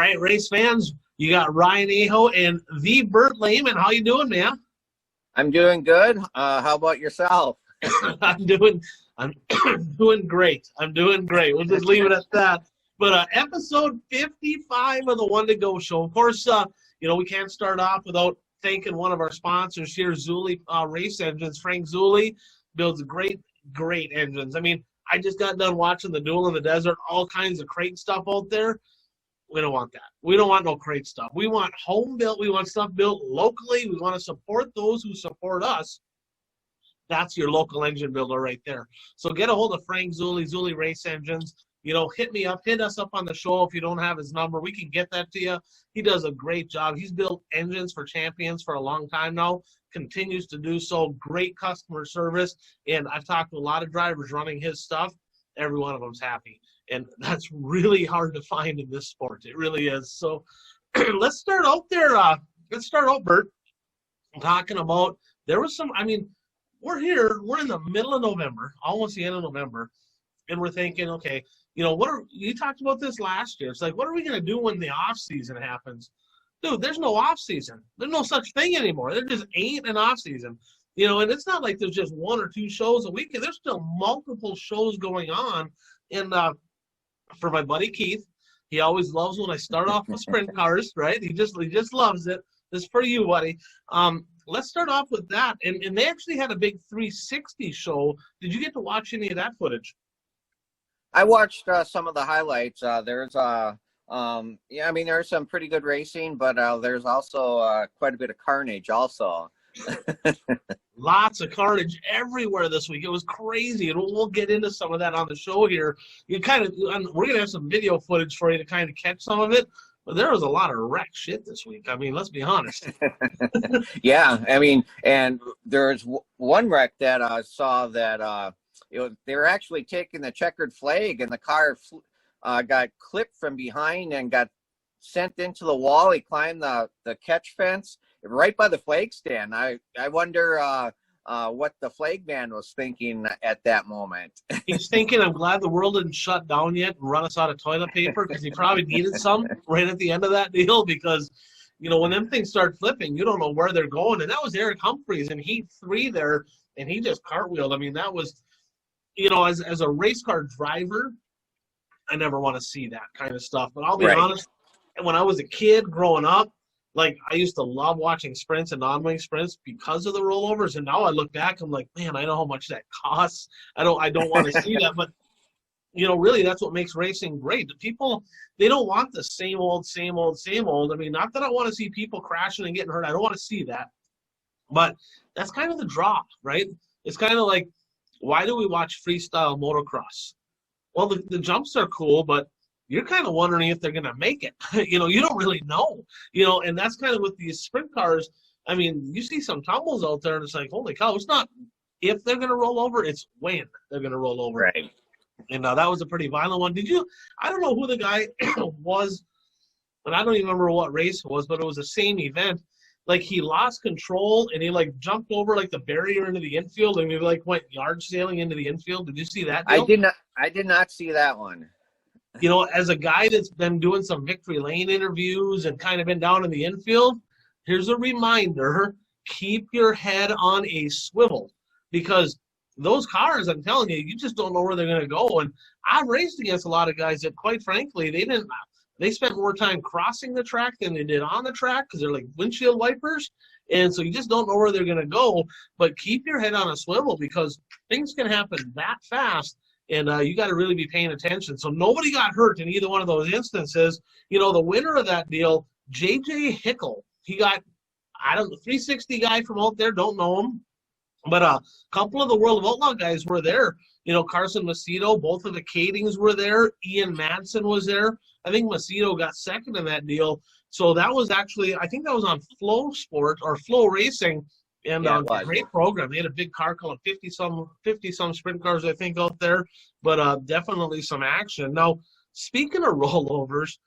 right, race fans, you got Ryan Aho and the Burt Lehman. How you doing, man? I'm doing good. How about yourself? I'm doing great. I'm doing great. We'll just leave it at that. But episode 55 of the One to Go show. Of course, we can't start off without thanking one of our sponsors here, Zulli Race Engines. Frank Zulli builds great engines. I mean, I just got done watching the Duel in the Desert, all kinds of crate stuff out there. We don't want that. We don't want no crate stuff. We want home built. We want stuff built locally. We want to support those who support us. That's your local engine builder right there. So get a hold of Frank Zulli, Zulli Race Engines. Hit me up. Hit us up on the show if you don't have his number. We can get that to you. He does a great job. He's built engines for champions for a long time now. Continues to do so. Great customer service. And I've talked to a lot of drivers running his stuff. Every one of them's happy. And that's really hard to find in this sport. It really is. So let's start out there. Let's start out, Bert, talking about there was some, we're here. We're in the middle of November, almost the end of November. And we're thinking, okay, you talked about this last year. It's like, what are we going to do when the off season happens? Dude, there's no off season. There's no such thing anymore. There just ain't an off season. And it's not like there's just one or two shows a week. There's still multiple shows going on. And for my buddy Keith, he always loves when I start off with sprint cars, right? He just loves it. This is for you, buddy. Let's start off with that. And they actually had a big 360 show. Did you get to watch any of that footage? I watched some of the highlights. There's some pretty good racing, but there's also quite a bit of carnage also. Lots of carnage everywhere this week. It was crazy, and we'll get into some of that on the show here. We're gonna have some video footage for you to kind of catch some of it. But there was a lot of wreck shit this week. Let's be honest. Yeah, and there's one wreck that I saw that they were actually taking the checkered flag, and the car got clipped from behind and got sent into the wall. He climbed the catch fence right by the flag stand. I wonder what the flag man was thinking at that moment. He's thinking, I'm glad the world didn't shut down yet and run us out of toilet paper, because he probably needed some right at the end of that deal, because when them things start flipping, you don't know where they're going. And that was Eric Humphreys in Heat 3 there, and he just cartwheeled. That was, as a race car driver, I never want to see that kind of stuff. But I'll be honest, when I was a kid growing up, I used to love watching sprints and non-wing sprints because of the rollovers. And now I look back, I'm like, man, I know how much that costs. I don't want to see that. But, really that's what makes racing great. The people, they don't want the same old. Not that I want to see people crashing and getting hurt. I don't want to see that. But that's kind of the draw, right? It's kind of like, why do we watch freestyle motocross? Well, the jumps are cool, but you're kind of wondering if they're going to make it. You don't really know. And that's kind of with these sprint cars. You see some tumbles out there, and it's like, holy cow, it's not if they're going to roll over, it's when they're going to roll over. Right. And that was a pretty violent one. I don't know who the guy was, and I don't even remember what race it was, but it was the same event. He lost control, and he, jumped over, the barrier into the infield, and he, went yard sailing into the infield. Did you see that deal? I did not see that one. As a guy that's been doing some victory lane interviews and kind of been down in the infield, here's a reminder: keep your head on a swivel, because those cars, I'm telling you, you just don't know where they're going to go. And I've raced against a lot of guys that, quite frankly, they spent more time crossing the track than they did on the track, because they're like windshield wipers. And so you just don't know where they're going to go. But keep your head on a swivel, because things can happen that fast. And you got to really be paying attention. So nobody got hurt in either one of those instances. The winner of that deal, J.J. Hickel, he got, 360 guy from out there, don't know him. But a couple of the World of Outlaw guys were there. Carson Macedo, both of the Kadings were there. Ian Madsen was there. I think Macedo got second in that deal. So that was actually, I think that was on Flow Sport or Flow Racing. And great program. They had a big car called 50-some sprint cars, I think, out there. But definitely some action. Now, speaking of rollovers,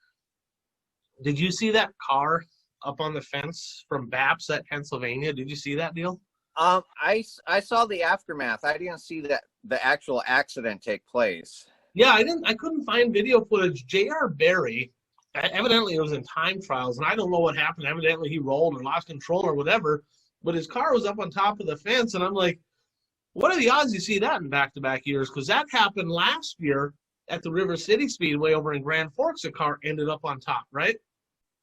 did you see that car up on the fence from Baps at Pennsylvania? Did you see that deal? I saw the aftermath. I didn't see the actual accident take place. Yeah, I couldn't find video footage. J.R. Berry evidently it was in time trials, and I don't know what happened. Evidently he rolled or lost control or whatever, but his car was up on top of the fence, and I'm like, what are the odds you see that in back-to-back years? Because that happened last year at the River City Speedway over in Grand Forks. A car ended up on top, right?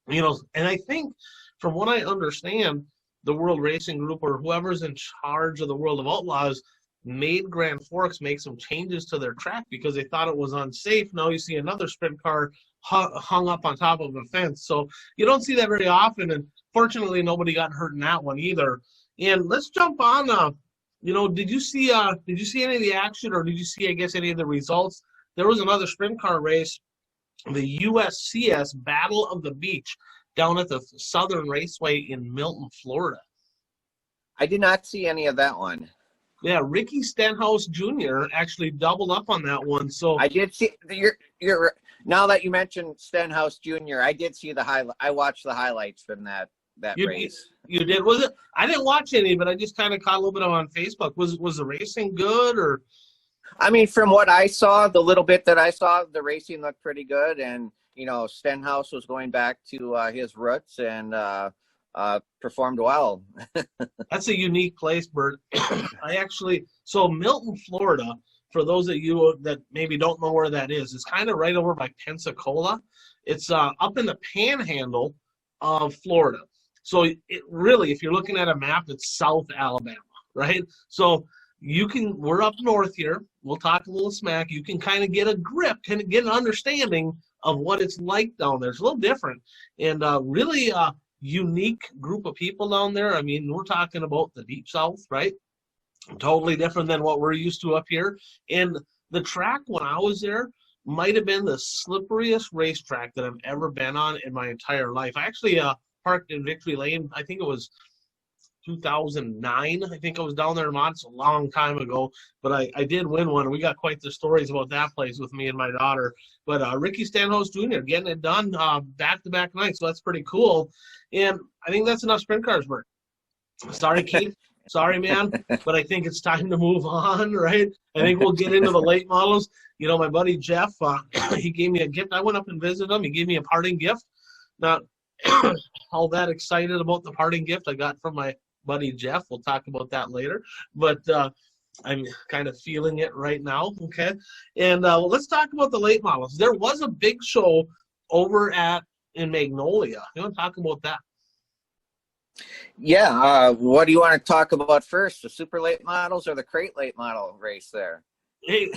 You know, and I think from what I understand, the World Racing Group or whoever's in charge of the World of Outlaws made Grand Forks make some changes to their track because they thought it was unsafe. Now you see another sprint car hung up on top of a fence. So you don't see that very often, and fortunately nobody got hurt in that one either. And let's jump on. You know, did you see any of the action, or did you see, I guess, any of the results? There was another sprint car race, the USCS Battle of the Beach, down at the Southern Raceway in Milton, Florida. I did not see any of that one. Yeah, Ricky Stenhouse Jr. actually doubled up on that one. So I did see you're now that you mentioned Stenhouse Jr., I did see the highlight. I watched the highlights from that race. You did? Was it? I didn't watch any, but I just kind of caught a little bit on Facebook. Was the racing good, or? I mean, from what I saw, the little bit that I saw, the racing looked pretty good, and you know, Stenhouse was going back to his roots and performed well. That's a unique place, Bert. So Milton, Florida, for those of you that maybe don't know where that is, it's kind of right over by Pensacola. It's up in the panhandle of Florida. So it really, if you're looking at a map, it's South Alabama, right? So we're up north here. We'll talk a little smack. You can kind of get a grip, kind of get an understanding of what it's like down there. It's a little different, and really unique group of people down there. I mean, we're talking about the Deep South, right? Totally different than what we're used to up here. And the track when I was there might have been the slipperiest racetrack that I've ever been on in my entire life. I actually parked in Victory Lane. I think it was 2009. I think I was down there in Mont. It's a long time ago, but I did win one. We got quite the stories about that place with me and my daughter. But Ricky Stenhouse Jr. getting it done back-to-back nights, so that's pretty cool. And I think that's enough sprint cars, Bert. Sorry, Keith. Sorry, man, but I think it's time to move on, right? I think we'll get into the late models. You know, my buddy Jeff, he gave me a gift. I went up and visited him. He gave me a parting gift. Not all that excited about the parting gift I got from my buddy Jeff. We'll talk about that later. But I'm kind of feeling it right now, okay? And let's talk about the late models. There was a big show over in Magnolia. You want to talk about that? Yeah, what do you want to talk about first, the super late models or the crate late model race there? Hey,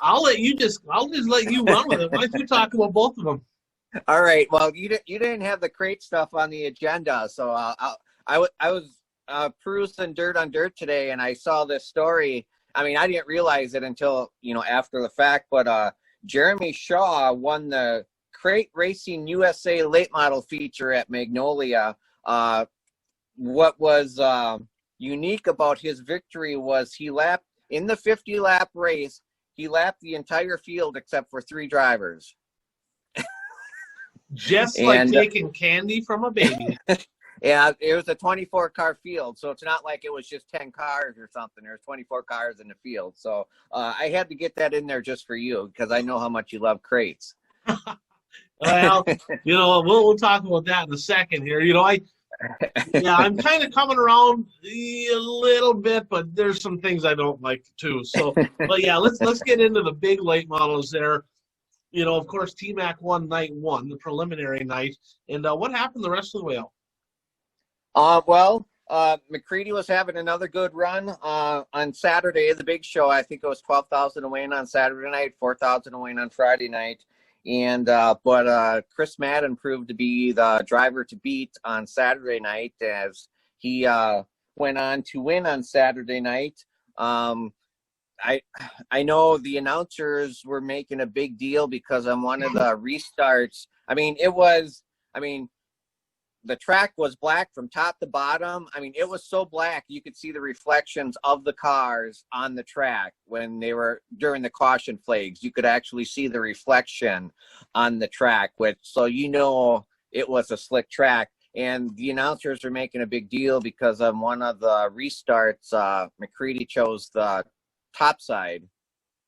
I'll just let you run with it. Why don't you talk about both of them? All right. Well, you didn't have the crate stuff on the agenda, so I was perusing Dirt on Dirt today, and I saw this story. I mean, I didn't realize it until after the fact, but Jeremy Shaw won the Crate Racing USA late model feature at Magnolia. What was unique about his victory was he lapped in the 50-lap race. He lapped the entire field except for 3 drivers. Just like taking candy from a baby. Yeah, it was a 24-car field, so it's not like it was just 10 cars or something. There's 24 cars in the field. So I had to get that in there just for you because I know how much you love crates. Well, we'll talk about that in a second here. I'm kind of coming around a little bit, but there's some things I don't like too. So, but yeah, let's get into the big late models there. Of course, T-Mac won night 1, the preliminary night. And what happened the rest of the way out? McCready was having another good run on Saturday, the big show. I think it was 12,000 to win on Saturday night, 4,000 to win on Friday night. And but Chris Madden proved to be the driver to beat on Saturday night as he went on to win on Saturday night. I know the announcers were making a big deal because on one of the restarts, the track was black from top to bottom. I mean, it was so black you could see the reflections of the cars on the track when they were during the caution flags. You could actually see the reflection on the track, so it was a slick track. And the announcers were making a big deal because on one of the restarts, McCready chose the top side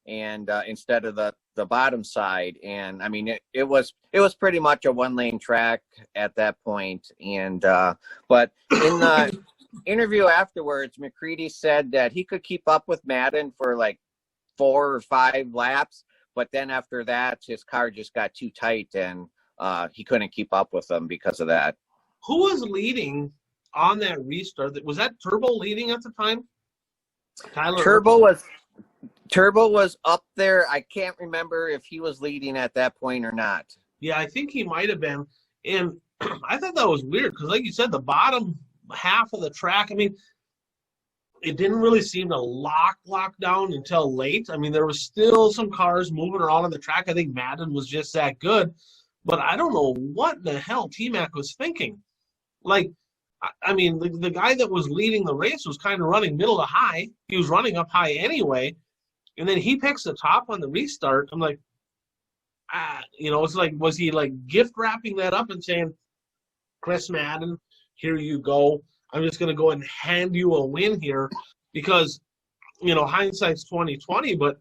and instead of the the bottom side. And I mean, it was pretty much a 1-lane track at that point. And but in the interview afterwards, McCready said that he could keep up with Madden for like 4 or 5 laps, but then after that, his car just got too tight, and he couldn't keep up with them because of that. Who was leading on that restart? Was that Turbo leading at the time? Tyler Turbo was up there. I can't remember if he was leading at that point or not. Yeah, I think he might have been. And I thought that was weird because, like you said, the bottom half of the track, I mean, it didn't really seem to lock down until late. I mean, there was still some cars moving around on the track. I think Madden was just that good. But I don't know what the hell T-Mac was thinking. Like, I mean, the guy that was leading the race was kind of running middle to high. He was running up high anyway. And then he picks the top on the restart. I'm like, it's like, was he like gift wrapping that up and saying, Chris Madden, here you go. I'm just going to go and hand you a win here because, hindsight's 20/20. But,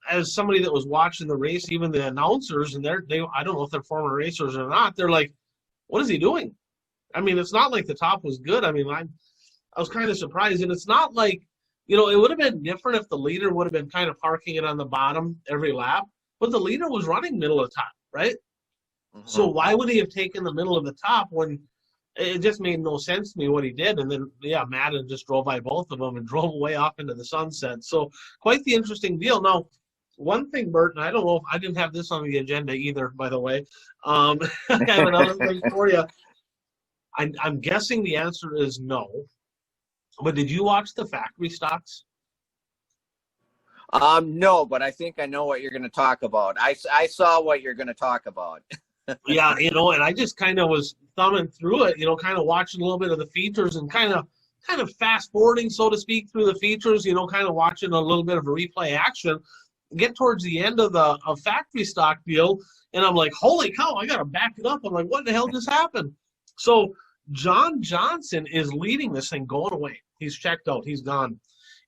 as somebody that was watching the race, even the announcers, and I don't know if they're former racers or not, they're like, what is he doing? I mean, it's not like the top was good. I mean, I was kind of surprised. And it's not like, it would have been different if the leader would have been kind of parking it on the bottom every lap. But the leader was running middle of the top, right? Mm-hmm. So why would he have taken the middle of the top when it just made no sense to me what he did? And then, Madden just drove by both of them and drove away off into the sunset. So quite the interesting deal. Now, one thing, Bert, and I don't know if I didn't have this on the agenda either, by the way. I have another thing for you. I'm guessing the answer is no. But did you watch the factory stocks? No, but I think I know what you're going to talk about. I saw what you're going to talk about. Yeah, and I just kind of was thumbing through it, kind of watching a little bit of the features and kind of fast forwarding, so to speak, through the features, kind of watching a little bit of a replay action. Get towards the end of the factory stock deal, and I'm like, holy cow, I got to back it up. I'm like, what the hell just happened? So John Johnson is leading this thing going away. He's checked out. He's gone.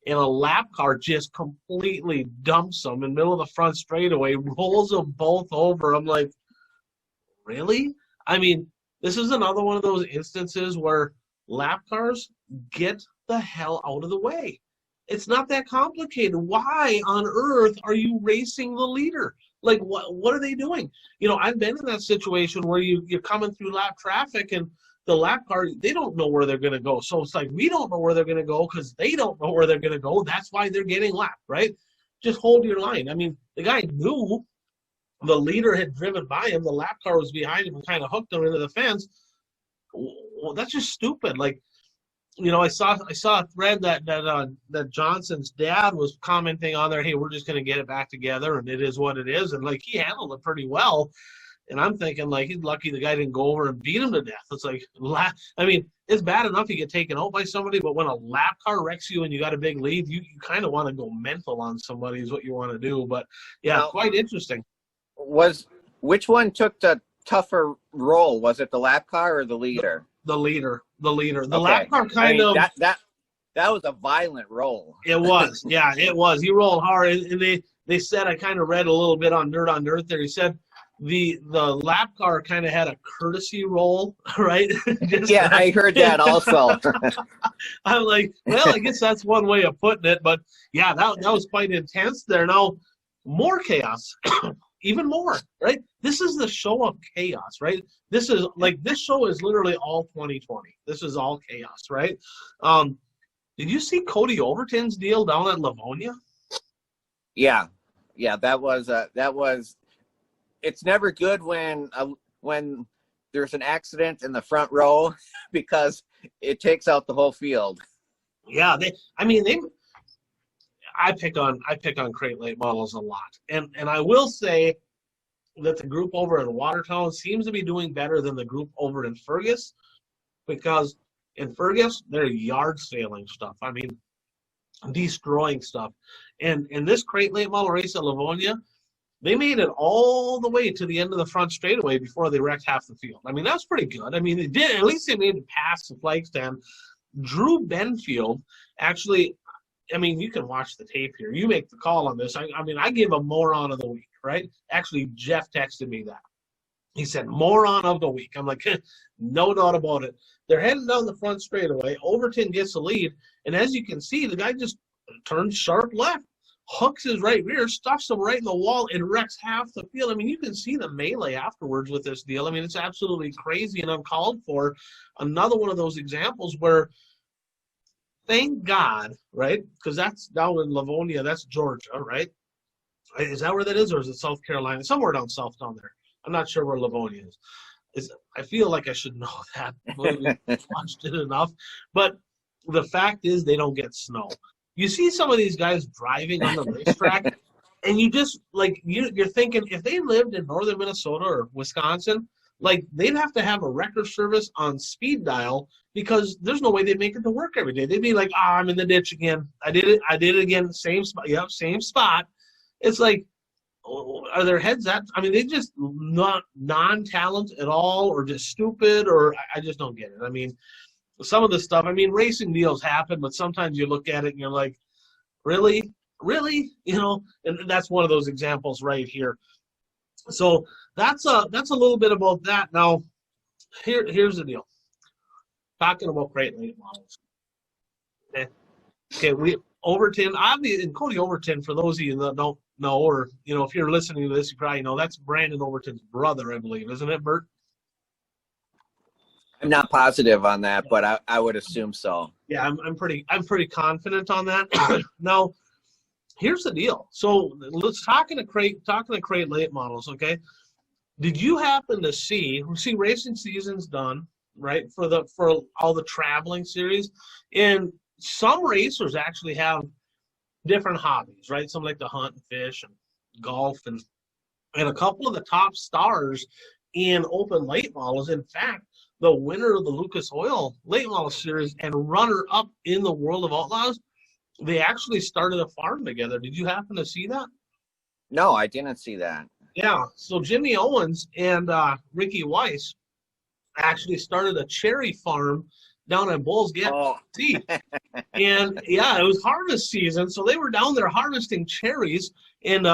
And a lap car just completely dumps him in the middle of the front straightaway, rolls them both over. I'm like, really? I mean, this is another one of those instances where lap cars get the hell out of the way. It's not that complicated. Why on earth are you racing the leader? Like, what are they doing? I've been in that situation where you're coming through lap traffic and the lap car, they don't know where they're going to go. So it's like, we don't know where they're going to go because they don't know where they're going to go. That's why they're getting lapped, right? Just hold your line. I mean, the guy knew the leader had driven by him. The lap car was behind him and kind of hooked him into the fence. Well, that's just stupid. Like, I saw a thread that Johnson's dad was commenting on there, hey, we're just going to get it back together, and it is what it is. And, like, he handled it pretty well. And I'm thinking, like, he's lucky the guy didn't go over and beat him to death. It's like, I mean, it's bad enough you get taken out by somebody, but when a lap car wrecks you and you got a big lead, you kind of want to go mental on somebody is what you want to do. But, yeah, quite interesting. Which one took the tougher role? Was it the lap car or the leader? The leader. The okay. lap car that was a violent roll. It was. Yeah, it was. He rolled hard. And they said, I kind of read a little bit on Dirt on Dirt there. He said the lap car kind of had a courtesy roll, right? Yeah, I heard that also. I'm like, well, I guess that's one way of putting it. But, yeah, that was quite intense there. Now, more chaos. Even more, right? This is the show of chaos, right? This show is literally all 2020. This is all chaos, right? Did you see Cody Overton's deal down at Livonia? Yeah, that was. It's never good when there's an accident in the front row because it takes out the whole field. Yeah, I pick on crate late models a lot, and I will say that the group over in Watertown seems to be doing better than the group over in Fergus, because in Fergus they're yard sailing stuff. I mean, destroying stuff, and in this crate late model race at Livonia, they made it all the way to the end of the front straightaway before they wrecked half the field. I mean, that's pretty good. I mean, they did, at least they made it past the flag stand. Drew Benfield actually. I mean, you can watch the tape here. You make the call on this. I mean, I give a moron of the week, right? Actually, Jeff texted me that. He said, moron of the week. I'm like, no doubt about it. They're heading down the front straightaway. Overton gets the lead. And as you can see, the guy just turns sharp left, hooks his right rear, stuffs him right in the wall, and wrecks half the field. I mean, you can see the melee afterwards with this deal. I mean, it's absolutely crazy and uncalled for. Another one of those examples where, thank God, right? Because that's down in Livonia. That's Georgia, right? Is that where that is, or is it South Carolina? Somewhere down south down there. I'm not sure where Livonia is. I feel like I should know that. We've watched it enough. But the fact is they don't get snow. You see some of these guys driving on the racetrack, and you just, like, you're thinking, if they lived in northern Minnesota or Wisconsin, like, they'd have to have a record service on speed dial because there's no way they'd make it to work every day. They'd be like, I'm in the ditch again. I did it again. Same spot. Yep, same spot. It's like, are their heads that? I mean, they just not non-talent at all, or just stupid, or I just don't get it. I mean, some of the stuff. I mean, racing deals happen, but sometimes you look at it and you're like, really, you know. And that's one of those examples right here. So that's a little bit about that. Now, here's the deal. Talking about crate late models. Okay, we Overton, obviously, and Cody Overton, for those of you that don't know, or, you know, if you're listening to this, you probably know that's Brandon Overton's brother, I believe, isn't it, Bert? I'm not positive on that, but I would assume so. Yeah, I'm pretty confident on that. Now, here's the deal. So let's talking to crate late models, okay? Did you happen to see racing season's done, right, for all the traveling series, and some racers actually have different hobbies, right? Some like to hunt and fish and golf, and a couple of the top stars in open late models. In fact, the winner of the Lucas Oil late model series and runner up in the World of Outlaws, they actually started a farm together. Did you happen to see that? No, I didn't see that. Yeah. So Jimmy Owens and Ricky Weiss actually started a cherry farm down in Bulls Gap. Oh. And yeah, it was harvest season, so they were down there harvesting cherries. And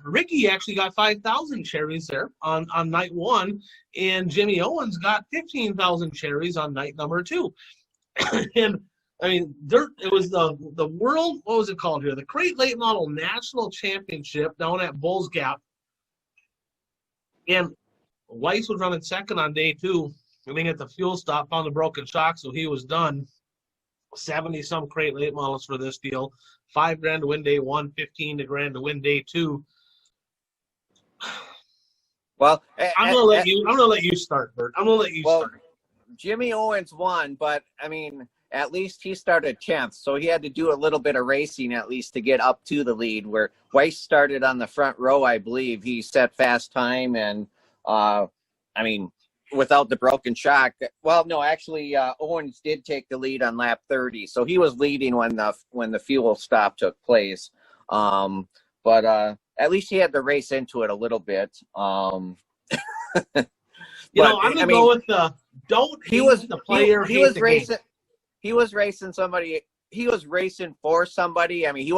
Ricky actually got 5,000 cherries there on night one, and Jimmy Owens got 15,000 cherries on night number 2. And I mean, it was the world, what was it called here? The Crate Late Model National Championship down at Bulls Gap. And Weiss was running second on day 2. I think at the fuel stop, found a broken shock, so he was done. 70-some crate late models for this deal. $5,000 to win day 1, $15,000 to win day 2. Well, I'm gonna let you start, Bert. I'm gonna let you start. Jimmy Owens won, but I mean, at least he started 10th, so he had to do a little bit of racing at least to get up to the lead. Where Weiss started on the front row, I believe. He set fast time, and I mean, without the broken shock. Well, no, actually, Owens did take the lead on lap 30, so he was leading when the fuel stop took place. But at least he had to race into it a little bit. I'm gonna go with the don't hate the player. He was racing. He was racing somebody. He was racing for somebody. I mean, he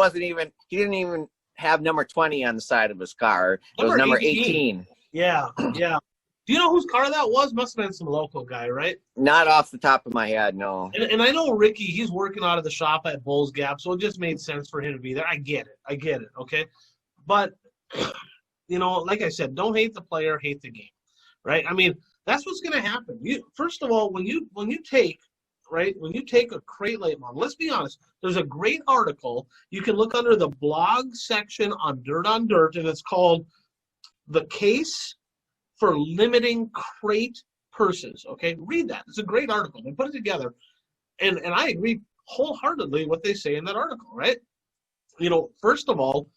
didn't even have number 20 on the side of his car. It was number 18. Yeah. Do you know whose car that was? Must have been some local guy, right? Not off the top of my head, no. And I know Ricky, he's working out of the shop at Bulls Gap, so it just made sense for him to be there. I get it, okay? But, like I said, don't hate the player, hate the game, right? I mean, that's what's going to happen. First of all, when you take a crate late model, let's be honest, there's a great article. You can look under the blog section on Dirt on Dirt, and it's called The Case for Limiting Crate Purses. Okay, read that. It's a great article. They put it together, and I agree wholeheartedly what they say in that article. Right? First of all,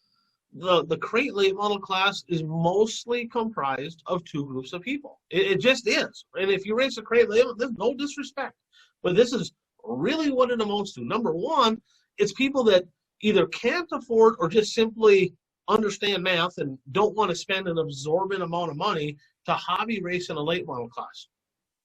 the crate late model class is mostly comprised of 2 groups of people. It just is. And if you race a crate late, there's no disrespect, but this is really what it amounts to. Number one, it's people that either can't afford or just simply understand math and don't want to spend an absorbent amount of money to hobby race in a late model class.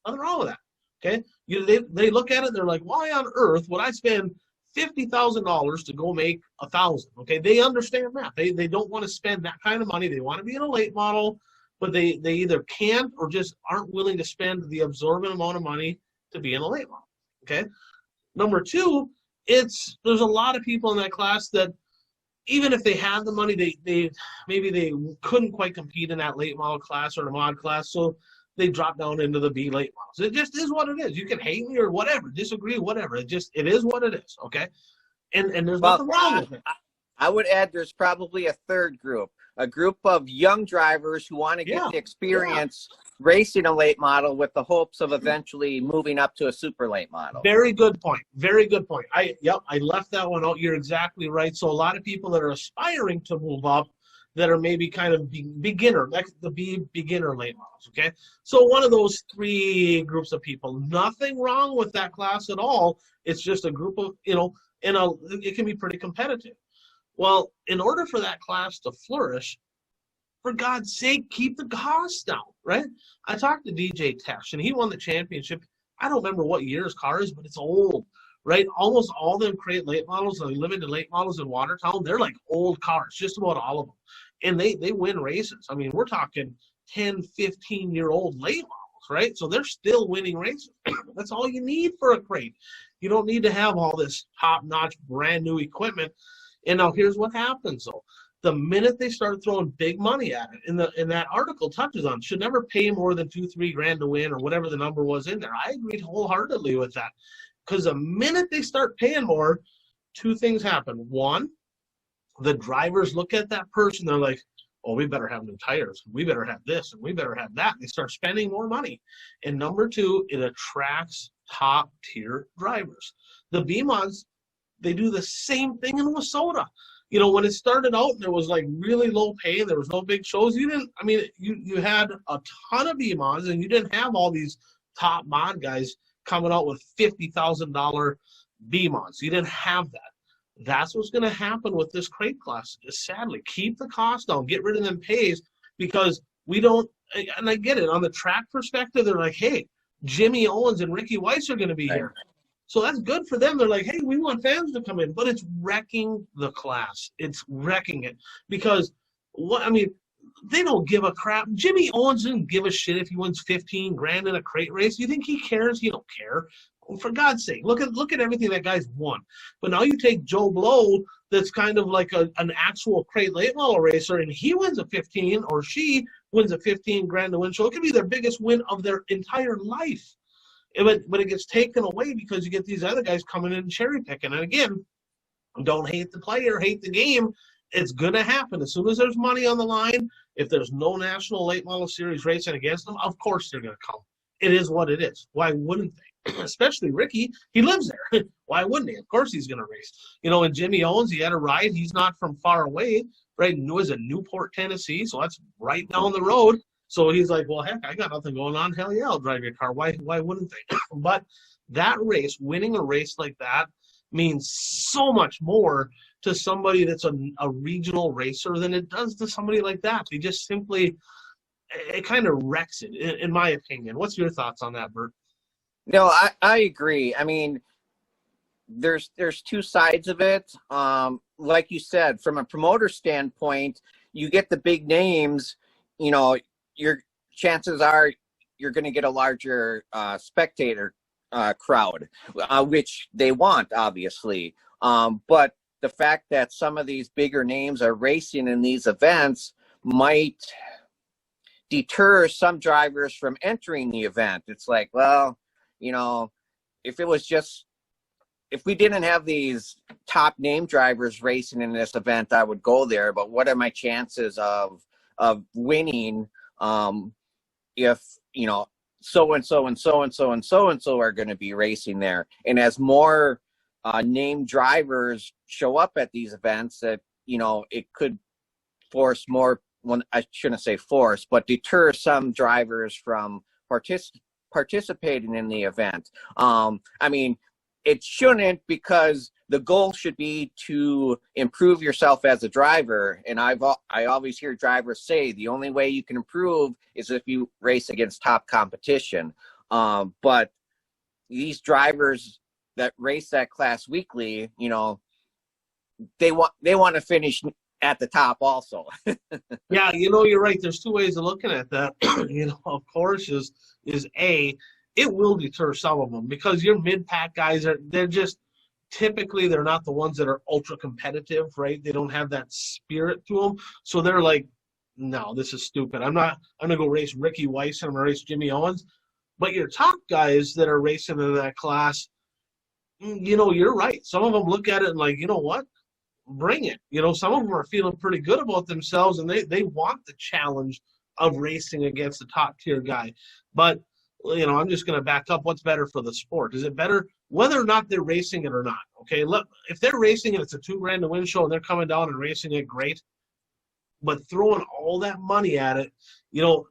Nothing wrong with that. Okay, they look at it, they're like, why on earth would I spend $50,000 to go make 1,000. Okay, they understand that. They don't want to spend that kind of money. They want to be in a late model, but they either can't or just aren't willing to spend the absorbent amount of money to be in a late model. Okay. Number two, there's a lot of people in that class that even if they had the money, they maybe they couldn't quite compete in that late model class or the mod class, so they drop down into the B late models. It just is what it is. You can hate me or whatever, disagree, whatever. It is what it is. Okay, and there's nothing wrong with it. I would add there's probably a third group, a group of young drivers who want to get the experience racing a late model with the hopes of eventually moving up to a super late model. Very good point. Very good point. I left that one out. You're exactly right. So a lot of people that are aspiring to move up that are maybe kind of beginner, like the beginner late models, okay? So one of those three groups of people, nothing wrong with that class at all. It's just a group of, it can be pretty competitive. Well, in order for that class to flourish, for God's sake, keep the costs down, right? I talked to DJ Tesh, and he won the championship. I don't remember what year his car is, but it's old, right? Almost all of them create late models, and limited late models in Watertown. They're like old cars, just about all of them. And they win races. I mean, we're talking 10, 15-year-old late models, right? So they're still winning races. That's all you need for a crate. You don't need to have all this top-notch, brand-new equipment. And now here's what happens, though. The minute they start throwing big money at it, and that article touches on, should never pay more than $2-3 grand to win or whatever the number was in there. I agreed wholeheartedly with that. Because the minute they start paying more, two things happen. One, the drivers look at that person, they're like, oh, we better have new tires. We better have this, and we better have that. They start spending more money. And number two, it attracts top-tier drivers. The B-Mods, they do the same thing in Wissota. When it started out, there was like really low pay. There was no big shows. You had a ton of B-Mods, and you didn't have all these top mod guys coming out with $50,000 B-Mods. You didn't have that. That's what's going to happen with this crate class. Sadly, keep the cost down, get rid of them pays, because we don't, and I get it, on the track perspective, they're like, hey, Jimmy Owens and Ricky Weiss are going to be here. So that's good for them. They're like, hey, we want fans to come in, but it's wrecking the class. It's wrecking it because they don't give a crap. Jimmy Owens didn't give a shit if he wins 15 grand in a crate race. You think he cares? He don't care. For God's sake, look at everything that guy's won. But now you take Joe Blow, that's kind of like an actual crate late model racer, and he wins a 15, or she wins a 15 grand to win. So it could be their biggest win of their entire life. But it gets taken away because you get these other guys coming in and cherry picking. And again, don't hate the player, hate the game. It's going to happen. As soon as there's money on the line, if there's no national late model series racing against them, of course they're going to come. It is what it is. Why wouldn't they? Especially Ricky, he lives there. Why wouldn't he? Of course he's going to race. And Jimmy Owens, he had a ride. He's not from far away, right? It was in Newport, Tennessee, so that's right down the road. So he's like, well, heck, I got nothing going on. Hell yeah, I'll drive your car. Why wouldn't they? But that race, winning a race like that, means so much more to somebody that's a regional racer than it does to somebody like that. They just simply, it kind of wrecks it, in my opinion. What's your thoughts on that, Bert? No, I agree. I mean, there's two sides of it. Like you said, from a promoter standpoint, you get the big names, your chances are you're going to get a larger spectator crowd, which they want, obviously. But the fact that some of these bigger names are racing in these events might deter some drivers from entering the event. It's like, well, if we didn't have these top name drivers racing in this event, I would go there. But what are my chances of winning if so and so and so and so and so and so are going to be racing there? And as more named drivers show up at these events, that it could force more. Well, I shouldn't say force, but deter some drivers from participating in the event. It shouldn't, because the goal should be to improve yourself as a driver. And I always hear drivers say the only way you can improve is if you race against top competition. But these drivers that race that class weekly, you know, they want to finish at the top also. Yeah, you know, you're right. There's two ways of looking at that. You know, of course, is A, it will deter some of them because your mid-pack guys they're just typically they're not the ones that are ultra competitive, right? They don't have that spirit to them, so they're like, no, this is stupid. I'm gonna go race Ricky Weiss and I'm gonna race Jimmy Owens. But your top guys that are racing in that class, you know, you're right. Some of them look at it and like, you know what? Bring it. You know, some of them are feeling pretty good about themselves and they want the challenge of racing against the top tier guy. But, you know, I'm just going to back up. What's better for the sport? Is it better whether or not they're racing it or not? Okay, if they're racing it, it's a $2,000 to win show and they're coming down and racing it, great. But throwing all that money at it, you know,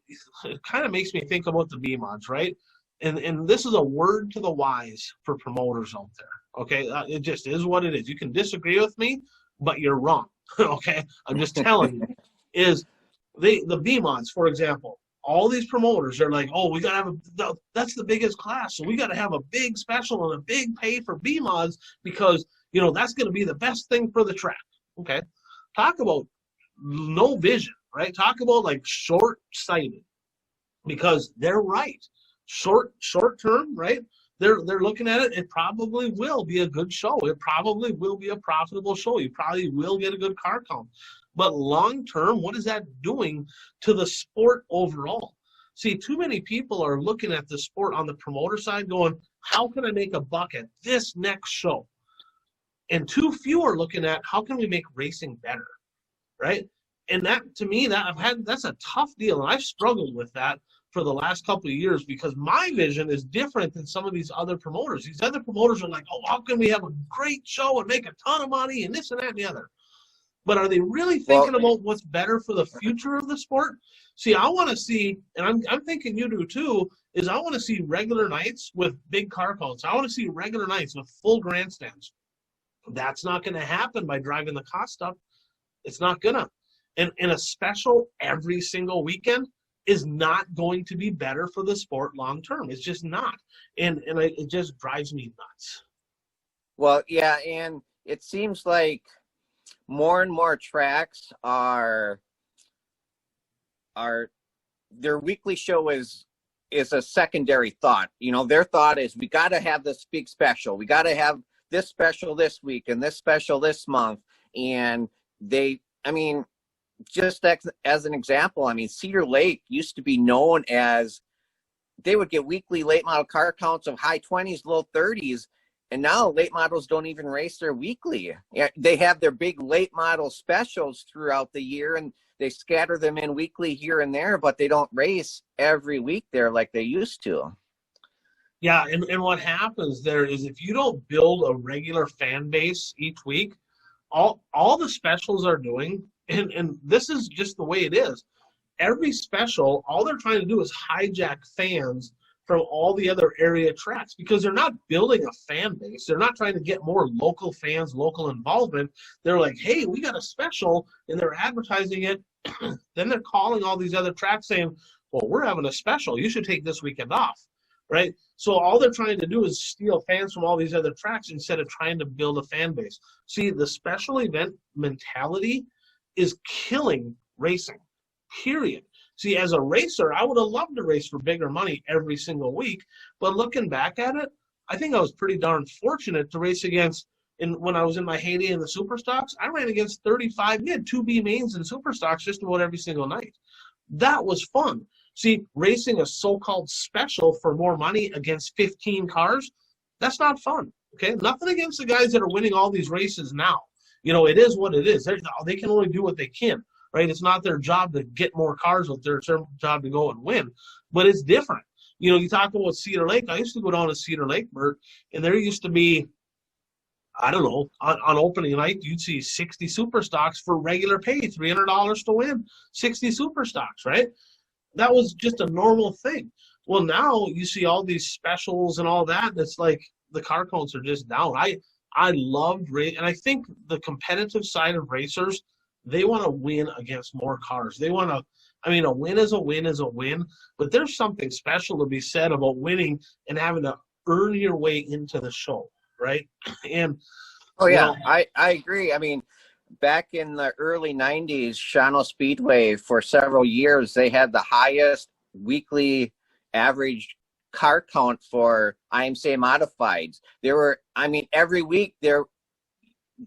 it kind of makes me think about the B-mods, right? And this is a word to the wise for promoters out there, okay? It just is what it is. You can disagree with me, but you're wrong, okay? I'm just telling you. Is the B-mods, for example, all these promoters are like, oh, we got to have that's the biggest class, so we got to have a big special and a big pay for B-mods because, you know, that's going to be the best thing for the track, okay? Talk about no vision, right? Talk about like short-sighted because they're right. Short term, right? They're looking at it. It probably will be a good show. It probably will be a profitable show. You probably will get a good car count. But long term, what is that doing to the sport overall? See, too many people are looking at the sport on the promoter side going, how can I make a buck at this next show? And too few are looking at how can we make racing better, right? And that, to me, that's a tough deal. And I've struggled with that for the last couple of years because my vision is different than some of these other promoters. These other promoters are like, oh, how can we have a great show and make a ton of money and this and that and the other? But are they really thinking about what's better for the future of the sport? See, I want to see, and I'm thinking you do too, is I want to see regular nights with big car counts. I want to see regular nights with full grandstands. That's not going to happen by driving the cost up. It's not going to. And a special every single weekend is not going to be better for the sport long term. It's just not. And it just drives me nuts. Well, yeah, and it seems like more and more tracks are their weekly show is a secondary thought. You know, their thought is we got to have this big special. We got to have this special this week and this special this month. And just as an example, I mean, Cedar Lake used to be known as they would get weekly late model car counts of high 20s, low 30s. And now late models don't even race their weekly. They have their big late model specials throughout the year and they scatter them in weekly here and there, but they don't race every week there like they used to. Yeah, and what happens there is if you don't build a regular fan base each week, all the specials are doing, and this is just the way it is. Every special, all they're trying to do is hijack fans from all the other area tracks because they're not building a fan base. They're not trying to get more local fans, local involvement. They're like, hey, we got a special, and they're advertising it. Then they're calling all these other tracks saying, well, we're having a special. You should take this weekend off, right? So all they're trying to do is steal fans from all these other tracks instead of trying to build a fan base. See, the special event mentality is killing racing, period. See, as a racer, I would have loved to race for bigger money every single week. But looking back at it, I think I was pretty darn fortunate to race against, when I was in my heyday in the Superstocks, I ran against 35. We had 2B mains in Superstocks just about every single night. That was fun. See, racing a so-called special for more money against 15 cars, that's not fun, okay? Nothing against the guys that are winning all these races now. You know, it is what it is. They can only do what they can. Right? It's not their job to get more cars with their job to go and win. But it's different. You know, you talk about Cedar Lake. I used to go down to Cedar Lake, Bert, and there used to be, I don't know, on opening night, you'd see 60 super stocks for regular pay, $300 to win, 60 super stocks, right? That was just a normal thing. Well, now you see all these specials and all that, and it's like the car counts are just down. I loved racing, and I think the competitive side of racers, they want to win against more cars. They want to, I mean, a win is a win is a win, but there's something special to be said about winning and having to earn your way into the show, right? And Oh yeah, I agree. I mean, back in the early 90s, Shawano Speedway, for several years, they had the highest weekly average car count for IMCA modifieds. There were, I mean, every week there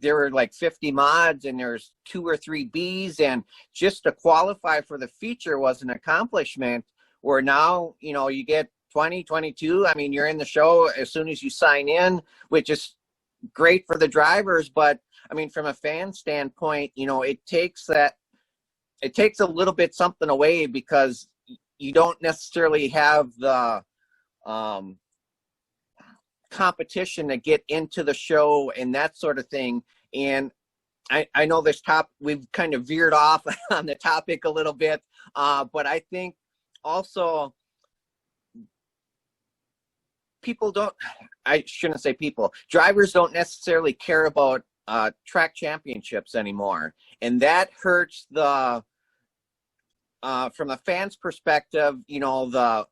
were like 50 mods, and there's 2 or 3 Bs, and just to qualify for the feature was an accomplishment. Where now, you know, you get 20, 22. I mean, you're in the show as soon as you sign in, which is great for the drivers. But I mean, from a fan standpoint, you know, it takes a little bit something away, because you don't necessarily have the competition to get into the show and that sort of thing. And I know we've kind of veered off on the topic a little bit, but I think also drivers don't necessarily care about track championships anymore. And that hurts from a fan's perspective, you know,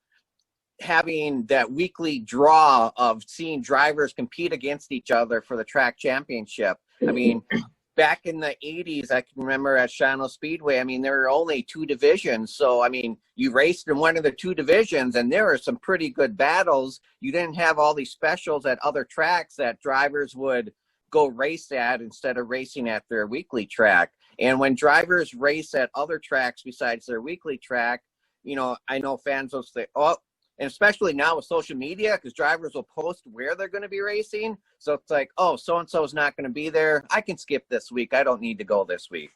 having that weekly draw of seeing drivers compete against each other for the track championship. I mean, back in the 80s, I can remember at Shawano Speedway, I mean, there were only 2 divisions. So, I mean, you raced in one of the 2 divisions, and there were some pretty good battles. You didn't have all these specials at other tracks that drivers would go race at instead of racing at their weekly track. And when drivers race at other tracks besides their weekly track, you know, I know fans will say, oh, and especially now with social media, because drivers will post where they're going to be racing. So it's like, oh, so-and-so is not going to be there. I can skip this week. I don't need to go this week.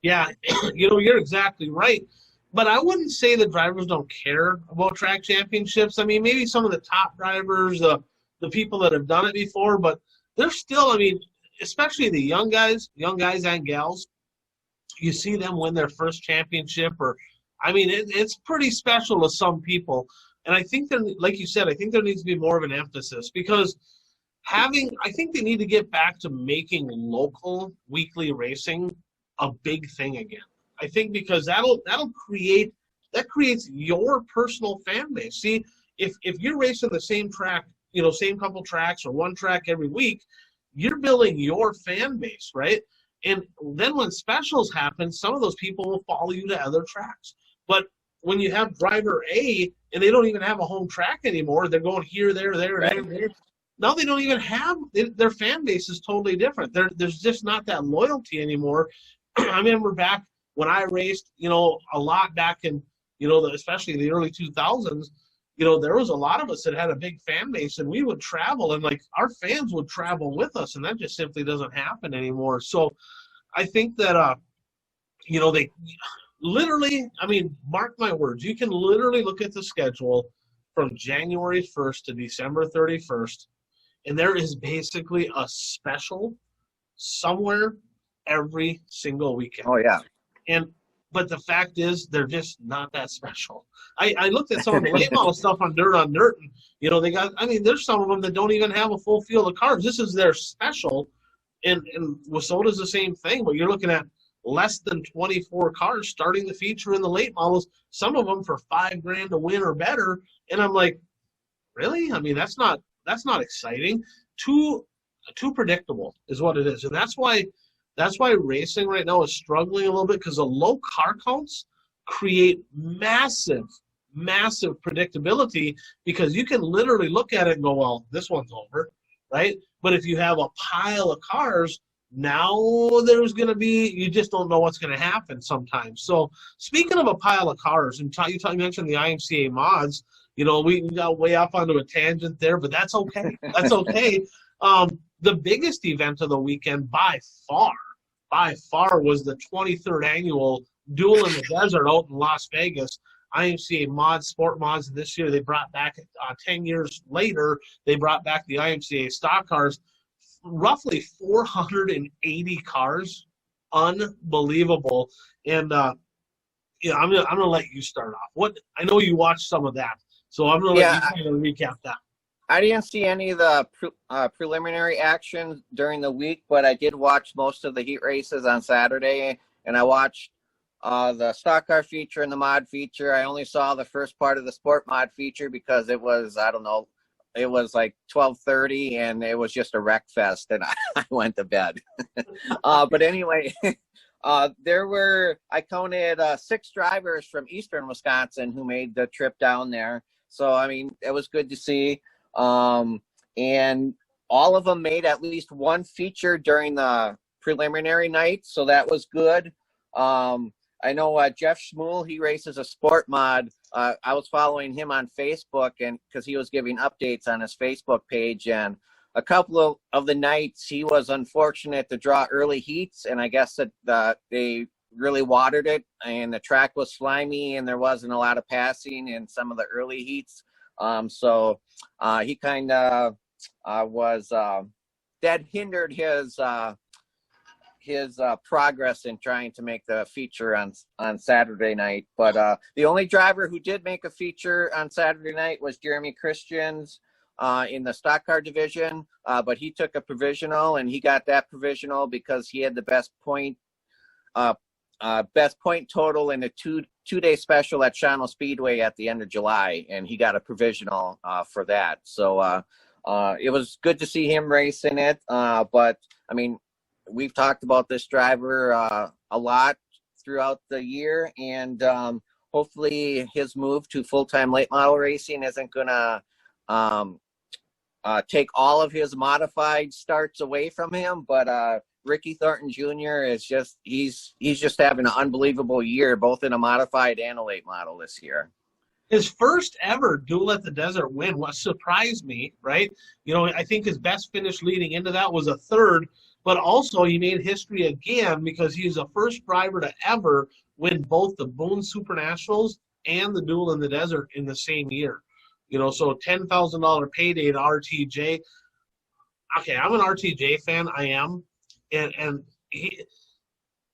Yeah, you know, you're exactly right. But I wouldn't say that drivers don't care about track championships. I mean, maybe some of the top drivers, the people that have done it before, but they're still, I mean, especially the young guys and gals, you see them win their first championship, or, I mean, it's pretty special to some people. And I think that, like you said, I think there needs to be more of an emphasis, because I think they need to get back to making local weekly racing a big thing again. I think because that creates your personal fan base. See, if you're racing the same track, you know, same couple tracks or one track every week, you're building your fan base, right? And then when specials happen, some of those people will follow you to other tracks. But when you have driver A and they don't even have a home track anymore, they're going here, there, Right. there. Now they don't even have their fan base is totally different. There's just not that loyalty anymore. I remember back when I raced, you know, a lot back in, you know, especially the early 2000s. You know, there was a lot of us that had a big fan base, and we would travel, and like our fans would travel with us, and that just simply doesn't happen anymore. So I think that you know, they literally, I mean, mark my words, you can literally look at the schedule from January 1st to December 31st, and there is basically a special somewhere every single weekend. Oh, yeah. But the fact is, they're just not that special. I looked at some of the late model stuff on Dirt on Dirt, and, you know, there's some of them that don't even have a full field of cars. This is their special, and Wasoda's the same thing, but you're looking at less than 24 cars starting the feature in the late models, some of them for $5,000 to win or better. And I'm like, really? I mean, that's not exciting. Too predictable is what it is. And that's why racing right now is struggling a little bit, because the low car counts create massive predictability, because you can literally look at it and go, well, this one's over, right? But if you have a pile of cars, now there's going to be, you just don't know what's going to happen sometimes. So speaking of a pile of cars, and you mentioned the IMCA mods, you know, we got way off onto a tangent there, but that's okay. That's okay. The biggest event of the weekend by far was the 23rd annual Duel in the Desert out in Las Vegas. IMCA Mods, Sport Mods, this year they brought back, 10 years later, they brought back the IMCA stock cars, roughly 480 cars. Unbelievable. And, you know, I'm gonna let you start off. I know you watched some of that, so I'm gonna let you kind of recap that. I didn't see any of the preliminary action during the week, but I did watch most of the heat races on Saturday, and I watched the stock car feature and the mod feature. I only saw the first part of the sport mod feature because it was, I don't know, it was like 12:30 and it was just a wreck fest, and I went to bed. But anyway, I counted 6 drivers from eastern Wisconsin who made the trip down there. So, I mean, it was good to see. And all of them made at least one feature during the preliminary night, so that was good. I know Jeff Schmuel, he races a sport mod. I was following him on Facebook, and because he was giving updates on his Facebook page, and a couple of the nights he was unfortunate to draw early heats, and I guess that they really watered it, and the track was slimy, and there wasn't a lot of passing in some of the early heats. So he kind of was that hindered his progress in trying to make the feature on Saturday night. But the only driver who did make a feature on Saturday night was Jeremy Christians in the stock car division. But he took a provisional, and he got that provisional because he had the best point total in a two-day special at Shawano Speedway at the end of July, and he got a provisional for that. So it was good to see him racing it. But I mean, we've talked about this driver a lot throughout the year, and hopefully his move to full-time late model racing isn't going to take all of his modified starts away from him. But Ricky Thornton Jr. is he's just having an unbelievable year, both in a modified and a late model this year. His first ever Duel at the Desert win, what surprised me, right? You know, I think his best finish leading into that was a third, but also he made history again because he's the first driver to ever win both the Boone Super Nationals and the Duel in the Desert in the same year. You know, so $10,000 payday to RTJ. Okay, I'm an RTJ fan. I am. And he,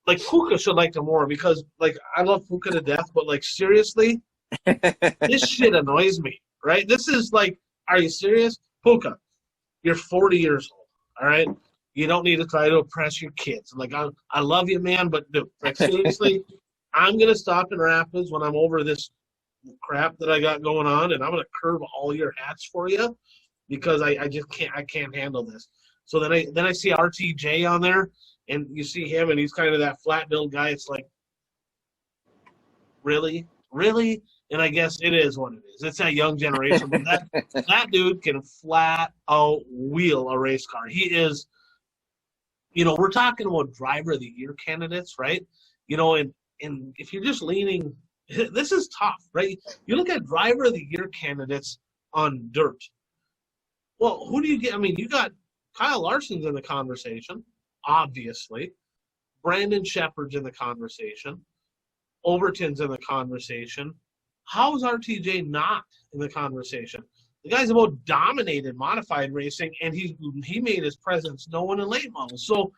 like, Puka should like him more because, like, I love Puka to death, but, like, seriously, this shit annoys me, right? This is like, are you serious? Puka, you're 40 years old, all right? You don't need to try to oppress your kids. Like, I love you, man, but dude, like, seriously, I'm going to stop in Rapids when I'm over this crap that I got going on, and I'm going to curve all your hats for you because I just can't handle this. So then I see RTJ on there, and you see him, and he's kind of that flat build guy. It's like, really? And I guess it is what it is. It's that young generation. But that dude can flat out wheel a race car. He is, you know, we're talking about driver of the year candidates, right? You know, and if you're just leaning, this is tough, right? You look at driver of the year candidates on dirt. Well, who do you get? I mean, you got Kyle Larson's in the conversation, obviously. Brandon Shepard's in the conversation. Overton's in the conversation. How is RTJ not in the conversation? The guy's about dominated modified racing, and he made his presence known in late models. So,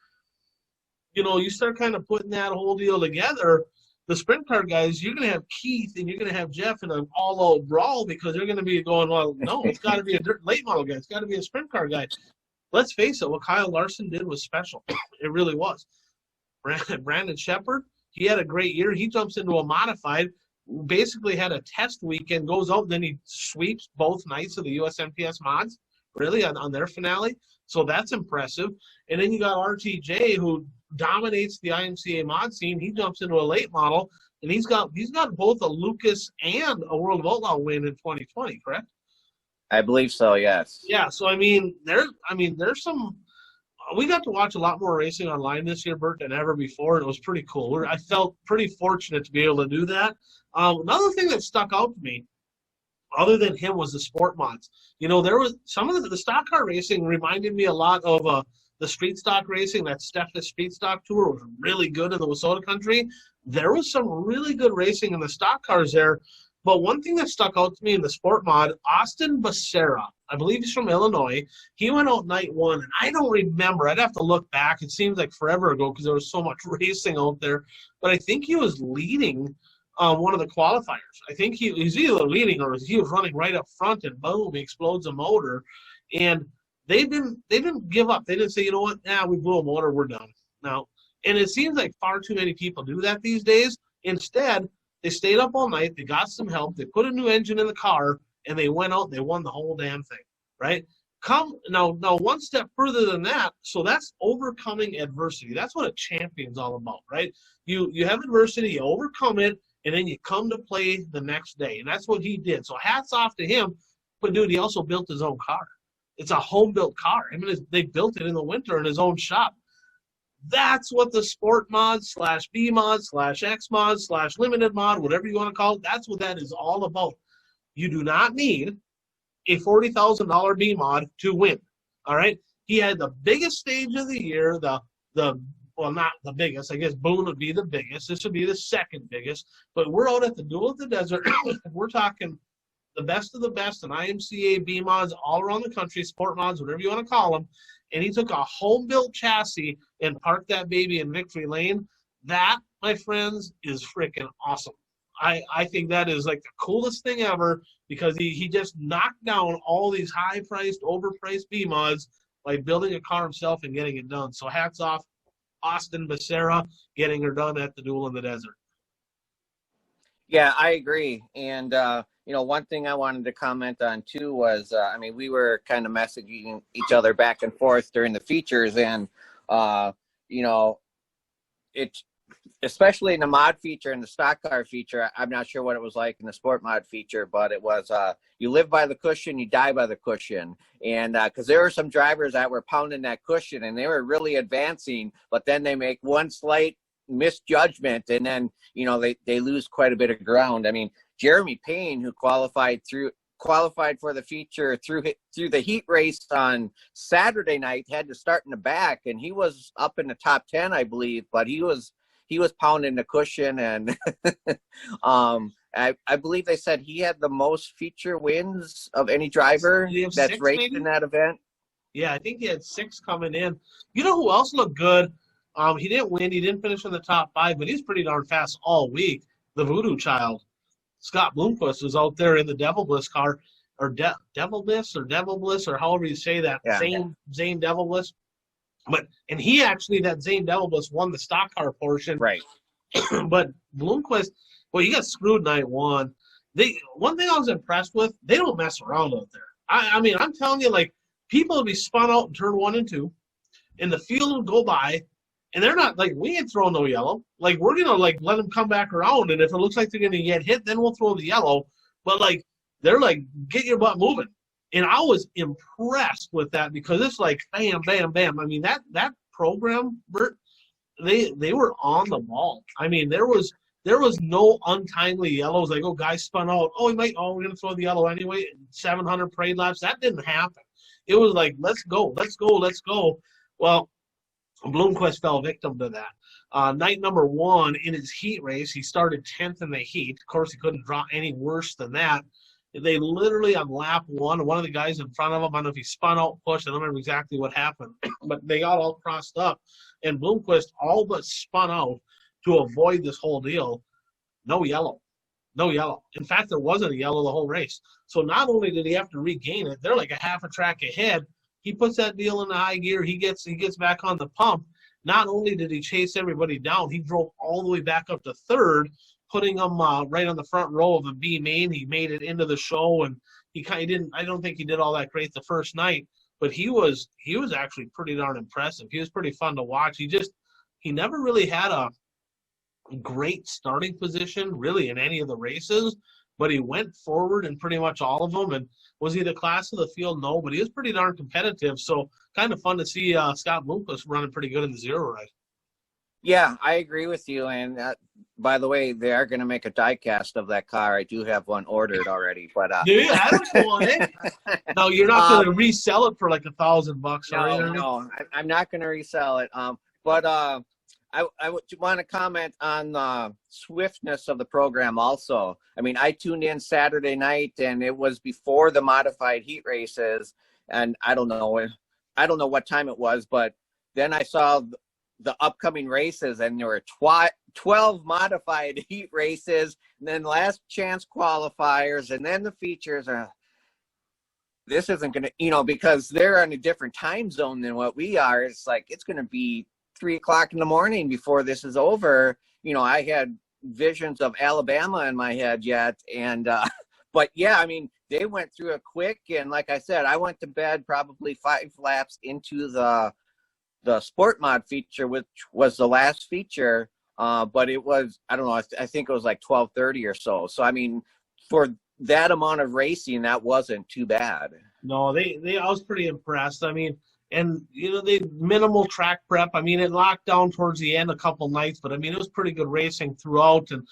you know, you start kind of putting that whole deal together. The sprint car guys, you're going to have Keith and you're going to have Jeff in an all-out brawl because they're going to be going, well, no, it's got to be a late model guy. It's got to be a sprint car guy. Let's face it, what Kyle Larson did was special. It really was. Brandon Shepard, he had a great year. He jumps into a modified, basically had a test weekend, goes out, then he sweeps both nights of the USMPS mods, really, on their finale. So that's impressive. And then you got RTJ, who dominates the IMCA mod scene. He jumps into a late model, and he's got both a Lucas and a World of Outlaw win in 2020, correct? I believe so, yes. Yeah, so I mean, there's some. We got to watch a lot more racing online this year, Bert, than ever before, and it was pretty cool. I felt pretty fortunate to be able to do that. Another thing that stuck out to me, other than him, was the sport mods. You know, there was some of the stock car racing reminded me a lot of the street stock racing. That Steffes Street Stock Tour was really good in the Wissota country. There was some really good racing in the stock cars there. But one thing that stuck out to me in the sport mod, Austin Becerra, I believe he's from Illinois. He went out night one, and I don't remember. I'd have to look back. It seems like forever ago because there was so much racing out there. But I think he was leading one of the qualifiers. I think he's either leading or he was running right up front, and boom, he explodes a motor. And they didn't give up. They didn't say, you know what, we blew a motor, we're done. No. And it seems like far too many people do that these days. Instead, they stayed up all night, they got some help, they put a new engine in the car, and they went out and they won the whole damn thing. right? Come now one step further than that. So that's overcoming adversity. That's what a champion's all about, right? You have adversity, you overcome it, and then you come to play the next day. And that's what he did. So hats off to him. But dude, he also built his own car. It's a home built car. I mean, they built it in the winter in his own shop. That's what the sport mod / B mod / X mod / limited mod, whatever you want to call it, that's what that is all about. You do not need a $40,000 B mod to win. All right. He had the biggest stage of the year, well, not the biggest. I guess Boone would be the biggest. This would be the second biggest. But we're out at the Duel of the Desert. We're talking the best of the best and IMCA B mods all around the country, sport mods, whatever you want to call them. And he took a home-built chassis and parked that baby in Victory Lane. That, my friends, is freaking awesome. I think that is like the coolest thing ever because he just knocked down all these high-priced, overpriced B mods by building a car himself and getting it done. So hats off, Austin Becerra, getting her done at the Duel in the Desert. Yeah, I agree. And, one thing I wanted to comment on, too, was, we were kind of messaging each other back and forth during the features. And, it, especially in the mod feature and the stock car feature, I'm not sure what it was like in the sport mod feature, but it was you live by the cushion, you die by the cushion. And because there were some drivers that were pounding that cushion and they were really advancing, but then they make one slight misjudgment and then they lose quite a bit of ground. I mean, Jeremy Payne, who qualified for the feature through the heat race on Saturday night, had to start in the back, and he was up in the top 10, I believe, but he was pounding the cushion. And I believe they said he had the most feature wins of any driver that's raced maybe in that event. Yeah, I think he had 6 coming in. You know who else looked good? He didn't win. He didn't finish in the top 5, but he's pretty darn fast all week. The Voodoo Child, Scott Bloomquist, was out there in the Devil Bliss car, or Devil Bliss, or however you say that. Yeah. Zane Devil Bliss. And he actually, that Zane Devil Bliss, won the stock car portion. Right. But Bloomquist, well, he got screwed night 1. One thing I was impressed with, they don't mess around out there. I mean, I'm telling you, like, people would be spun out in turn 1 and 2, and the field would go by. And they're not, like, we ain't throwing no yellow. Like, we're going to, like, let them come back around. And if it looks like they're going to get hit, then we'll throw the yellow. But, like, they're like, get your butt moving. And I was impressed with that because it's like, bam, bam, bam. I mean, that program, Bert, they were on the ball. I mean, there was no untimely yellows. Like, oh, guy spun out. Oh, we're going to throw the yellow anyway. 700 parade laps. That didn't happen. It was like, let's go. Well, Bloomquist fell victim to that. Night number 1 in his heat race, he started 10th in the heat. Of course, he couldn't draw any worse than that. They literally on lap 1, one of the guys in front of him, I don't know if he spun out, pushed, I don't remember exactly what happened, but they got all crossed up. And Bloomquist all but spun out to avoid this whole deal. No yellow. In fact, there wasn't a yellow the whole race. So not only did he have to regain it, they're like a half a track ahead. He puts that deal in the high gear. He gets back on the pump. Not only did he chase everybody down, he drove all the way back up to 3rd, putting him right on the front row of the B main. He made it into the show, and he kind of didn't. I don't think he did all that great the first night, but he was actually pretty darn impressive. He was pretty fun to watch. He never really had a great starting position really in any of the races, but he went forward in pretty much all of them. And was he the class of the field? No, but he was pretty darn competitive. So kind of fun to see Scott Bloomquist running pretty good in the zero ride. Yeah, I agree with you. And by the way, they are going to make a die cast of that car. I do have one ordered already. But I don't want it. No, you're not going to resell it for like $1,000, are you? No, I'm not going to resell it. But I want to comment on the swiftness of the program also. I mean, I tuned in Saturday night, and it was before the modified heat races, and I don't know what time it was, but then I saw the upcoming races, and there were 12 modified heat races, and then last chance qualifiers, and then the features. This isn't going to, because they're in a different time zone than what we are. It's like it's going to be 3 o'clock in the morning before this is over. I had visions of Alabama in my head yet, and but yeah, I mean, they went through it quick, and like I said, I went to bed probably 5 laps into the sport mod feature, which was the last feature. But it was, I don't know, I think it was like 12:30 or so. So I mean, for that amount of racing, that wasn't too bad. No, I was pretty impressed. I mean, and they minimal track prep. I mean, it locked down towards the end a couple nights, but I mean, it was pretty good racing throughout. And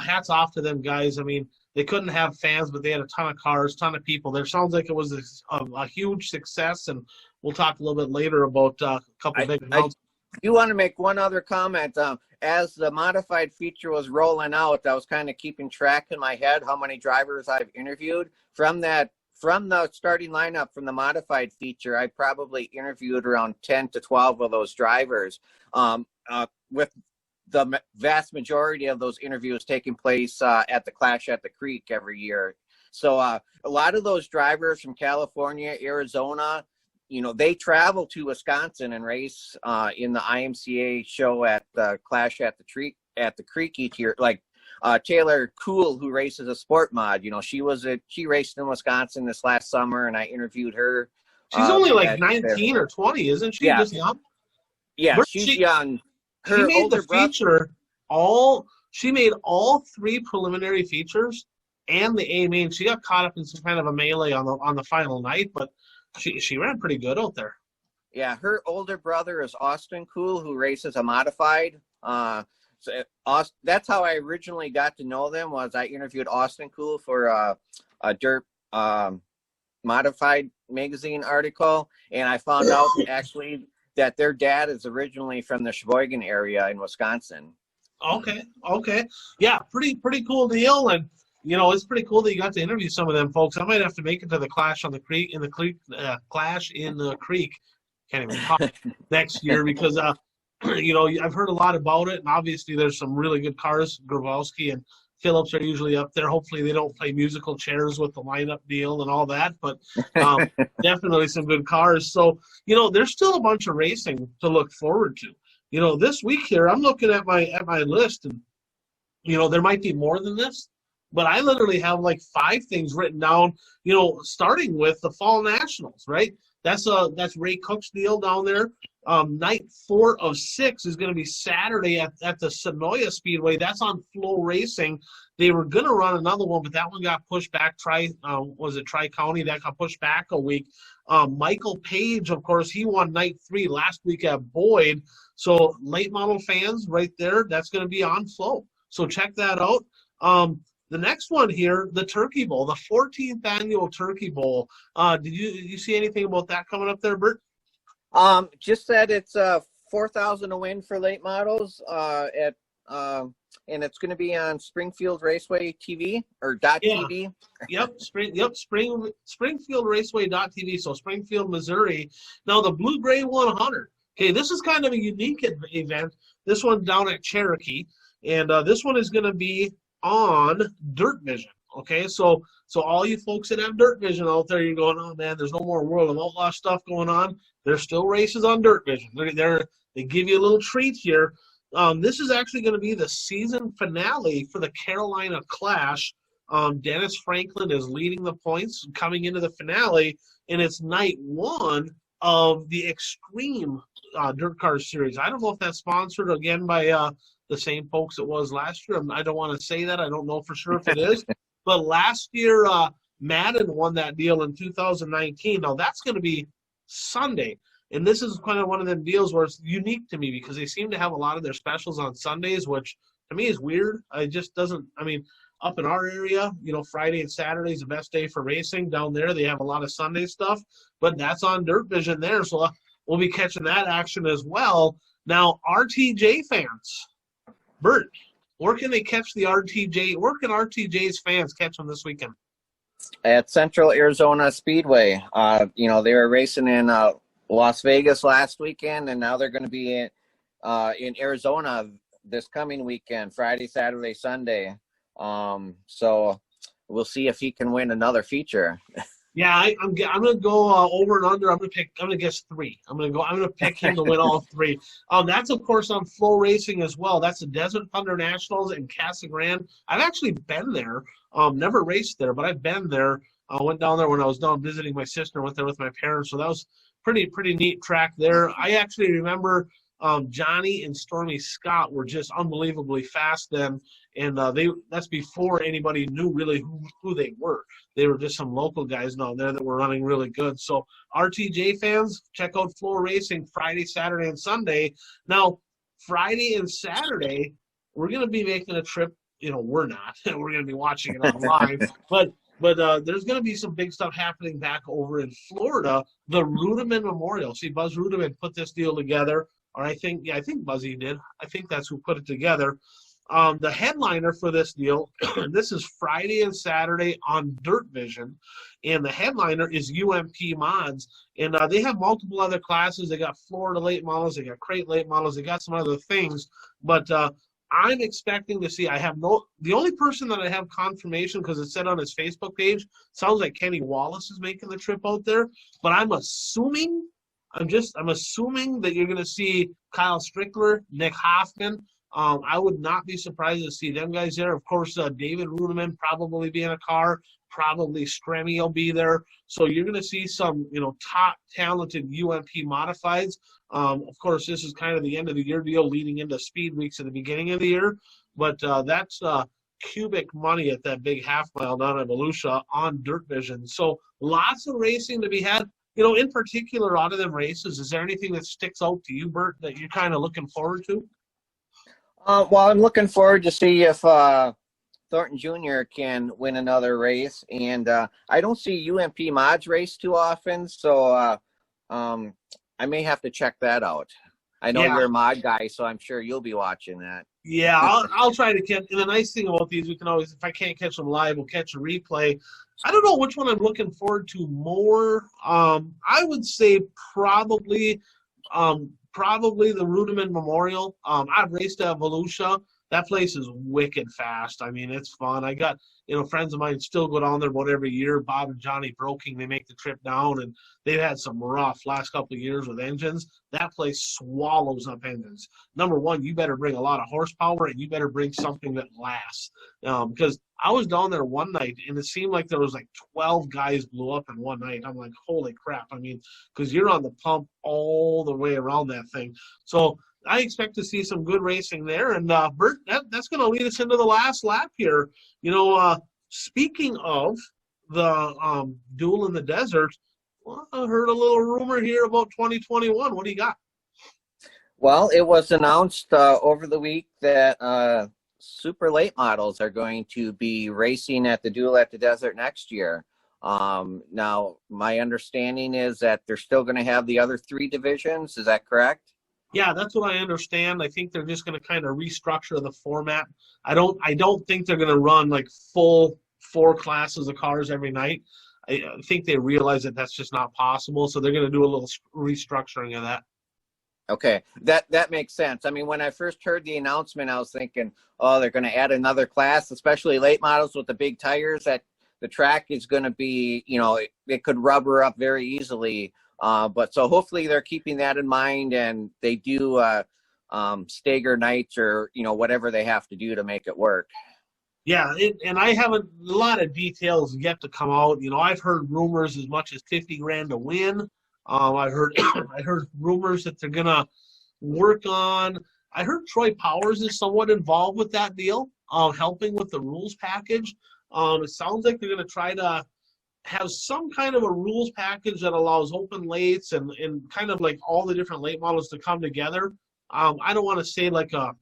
hats off to them guys. I mean, they couldn't have fans, but they had a ton of cars, ton of people there. Sounds like it was a huge success, and we'll talk a little bit later about a couple of big announcements. You want to make one other comment. As the modified feature was rolling out, I was kind of keeping track in my head how many drivers I've interviewed from the starting lineup from the modified feature. I probably interviewed around 10 to 12 of those drivers, with the vast majority of those interviews taking place at the Clash at the Creek every year. So a lot of those drivers from California, Arizona, they travel to Wisconsin and race in the IMCA show at the Clash at the Creek each year. Like Taylor Cool, who races a sport mod, she raced in Wisconsin this last summer, and I interviewed her. She's only like 19 or 20, isn't she? Yeah, just young. Yeah, she's young. She made the feature she made all 3 preliminary features and the A main. She got caught up in some kind of a melee on the final night, but she ran pretty good out there. Yeah, her older brother is Austin Cool, who races a modified. That's how I originally got to know them. Was I interviewed Austin Cool for a dirt modified magazine article, and I found out actually that their dad is originally from the Sheboygan area in Wisconsin. Okay. Yeah, pretty cool deal. And it's pretty cool that you got to interview some of them folks. I might have to make it to the Clash on the Creek Clash in the Creek. Can't even talk next year because I've heard a lot about it, and obviously there's some really good cars. Grabowski and Phillips are usually up there. Hopefully they don't play musical chairs with the lineup deal and all that, but definitely some good cars. So there's still a bunch of racing to look forward to. This week here, I'm looking at my list, and there might be more than this. But I literally have like 5 things written down, starting with the Fall Nationals, right? That's Ray Cook's deal down there. Night 4 of 6 is going to be Saturday at the Sonoya Speedway. That's on Flow Racing. They were going to run another one, but that one got pushed back. Tri-County? That got pushed back a week. Michael Page, of course, he won Night 3 last week at Boyd. So late model fans right there, that's going to be on Flow. So check that out. The next one here, the Turkey Bowl, the 14th annual Turkey Bowl. Did you see anything about that coming up there, Bert? Just that it's $4,000 to win for late models and it's going to be on Springfield Raceway TV or .tv. Yep, Springfield Raceway .tv. So Springfield, Missouri. Now the Blue Gray 100. Okay, this is kind of a unique event. This one down at Cherokee, and this one is going to be on Dirt Vision. Okay, so all you folks that have Dirt Vision out there, you're going, oh man, there's no more World of Outlaw stuff going on. There's still races on Dirt Vision. They give you a little treat here. This is actually going to be the season finale for the Carolina Clash. Dennis Franklin is leading the points coming into the finale, and it's night 1 of the Extreme Dirt Car Series. I don't know if that's sponsored again by the same folks it was last year. I don't want to say that. I don't know for sure if it is. But last year, Madden won that deal in 2019. Now, that's going to be Sunday. And this is kind of one of them deals where it's unique to me because they seem to have a lot of their specials on Sundays, which to me is weird. It just doesn't – I mean, up in our area, Friday and Saturday is the best day for racing. Down there, they have a lot of Sunday stuff. But that's on Dirt Vision there, so we'll be catching that action as well. Now, RTJ fans, Bert, where can they catch the RTJ? Where can RTJ's fans catch them this weekend? At Central Arizona Speedway. They were racing in Las Vegas last weekend, and now they're going to be in Arizona this coming weekend, Friday, Saturday, Sunday. So we'll see if he can win another feature. Yeah, I'm gonna go over and under. I'm gonna guess 3. I'm gonna pick him to win all 3. That's of course on Flow Racing as well. That's the Desert Thunder Nationals in Casa Grande. I've actually been there. Never raced there, but I've been there. I went down there when I was down visiting my sister. Went there with my parents, so that was pretty neat track there. I actually remember Johnny and Stormy Scott were just unbelievably fast then, and that's before anybody knew really who they were. They were just some local guys down there that were running really good. So RTJ fans, check out Flow Racing Friday, Saturday, and Sunday. Now, Friday and Saturday, we're going to be making a trip. We're not. We're going to be watching it online. But there's going to be some big stuff happening back over in Florida. The Rudiman Memorial. See, Buzz Rudiman put this deal together. Or I think Buzzy did. I think that's who put it together. The headliner for this deal, this is Friday and Saturday on Dirt Vision, and the headliner is UMP Mods, and they have multiple other classes. They got Florida late models, they got crate late models, they got some other things, but I'm expecting to see. The only person that I have confirmation, because it said on his Facebook page, sounds like Kenny Wallace is making the trip out there, but I'm assuming that you're going to see Kyle Strickler, Nick Hoffman. I would not be surprised to see them guys there. Of course, David Rudiman probably be in a car. Probably Stremmy will be there. So you're going to see some, top talented UMP modifieds. Of course, this is kind of the end of the year deal leading into speed weeks at the beginning of the year. But that's cubic money at that big half mile down in Volusia on Dirt Vision. So lots of racing to be had. In particular, out of them races, is there anything that sticks out to you, Bert, that you're kind of looking forward to? Well, I'm looking forward to see if Thornton Jr. can win another race. And I don't see UMP Mods race too often, so I may have to check that out. I know you're a mod guy, so I'm sure you'll be watching that. Yeah, I'll try to catch. And the nice thing about these, we can always, if I can't catch them live, we'll catch a replay. I don't know which one I'm looking forward to more. I would say probably the Rudiman Memorial. I've raced at Volusia. That place is wicked fast. I mean, it's fun. I got, friends of mine still go down there about every year. Bob and Johnny Broking, they make the trip down, and they've had some rough last couple of years with engines. That place swallows up engines. Number one, you better bring a lot of horsepower, and you better bring something that lasts. Because I was down there one night, and it seemed like there was like 12 guys blew up in one night. I'm like, holy crap. I mean, because you're on the pump all the way around that thing. So I expect to see some good racing there. And, Bert, that's going to lead us into the last lap here. Speaking of the duel in the desert, well, I heard a little rumor here about 2021. What do you got? Well, it was announced over the week that super late models are going to be racing at the Duel at the Desert next year. Now, my understanding is that they're still going to have the other 3 divisions. Is that correct? Yeah, that's what I understand. I think they're just going to kind of restructure the format. I don't think they're going to run like full 4 classes of cars every night. I think they realize that that's just not possible, so they're going to do a little restructuring of that. Okay, that makes sense. I mean, when I first heard the announcement, I was thinking, oh, they're going to add another class, especially late models with the big tires. That the track is going to be, it could rubber up very easily. But so hopefully they're keeping that in mind, and they do stagger nights or whatever they have to do to make it work. Yeah, and I have a lot of details yet to come out. I've heard rumors as much as $50,000 to win. I heard rumors that they're gonna work on. I heard Troy Powers is somewhat involved with that deal, helping with the rules package. It sounds like they're gonna try to have some kind of a rules package that allows open lates and kind of like all the different late models to come together. I don't want to say like a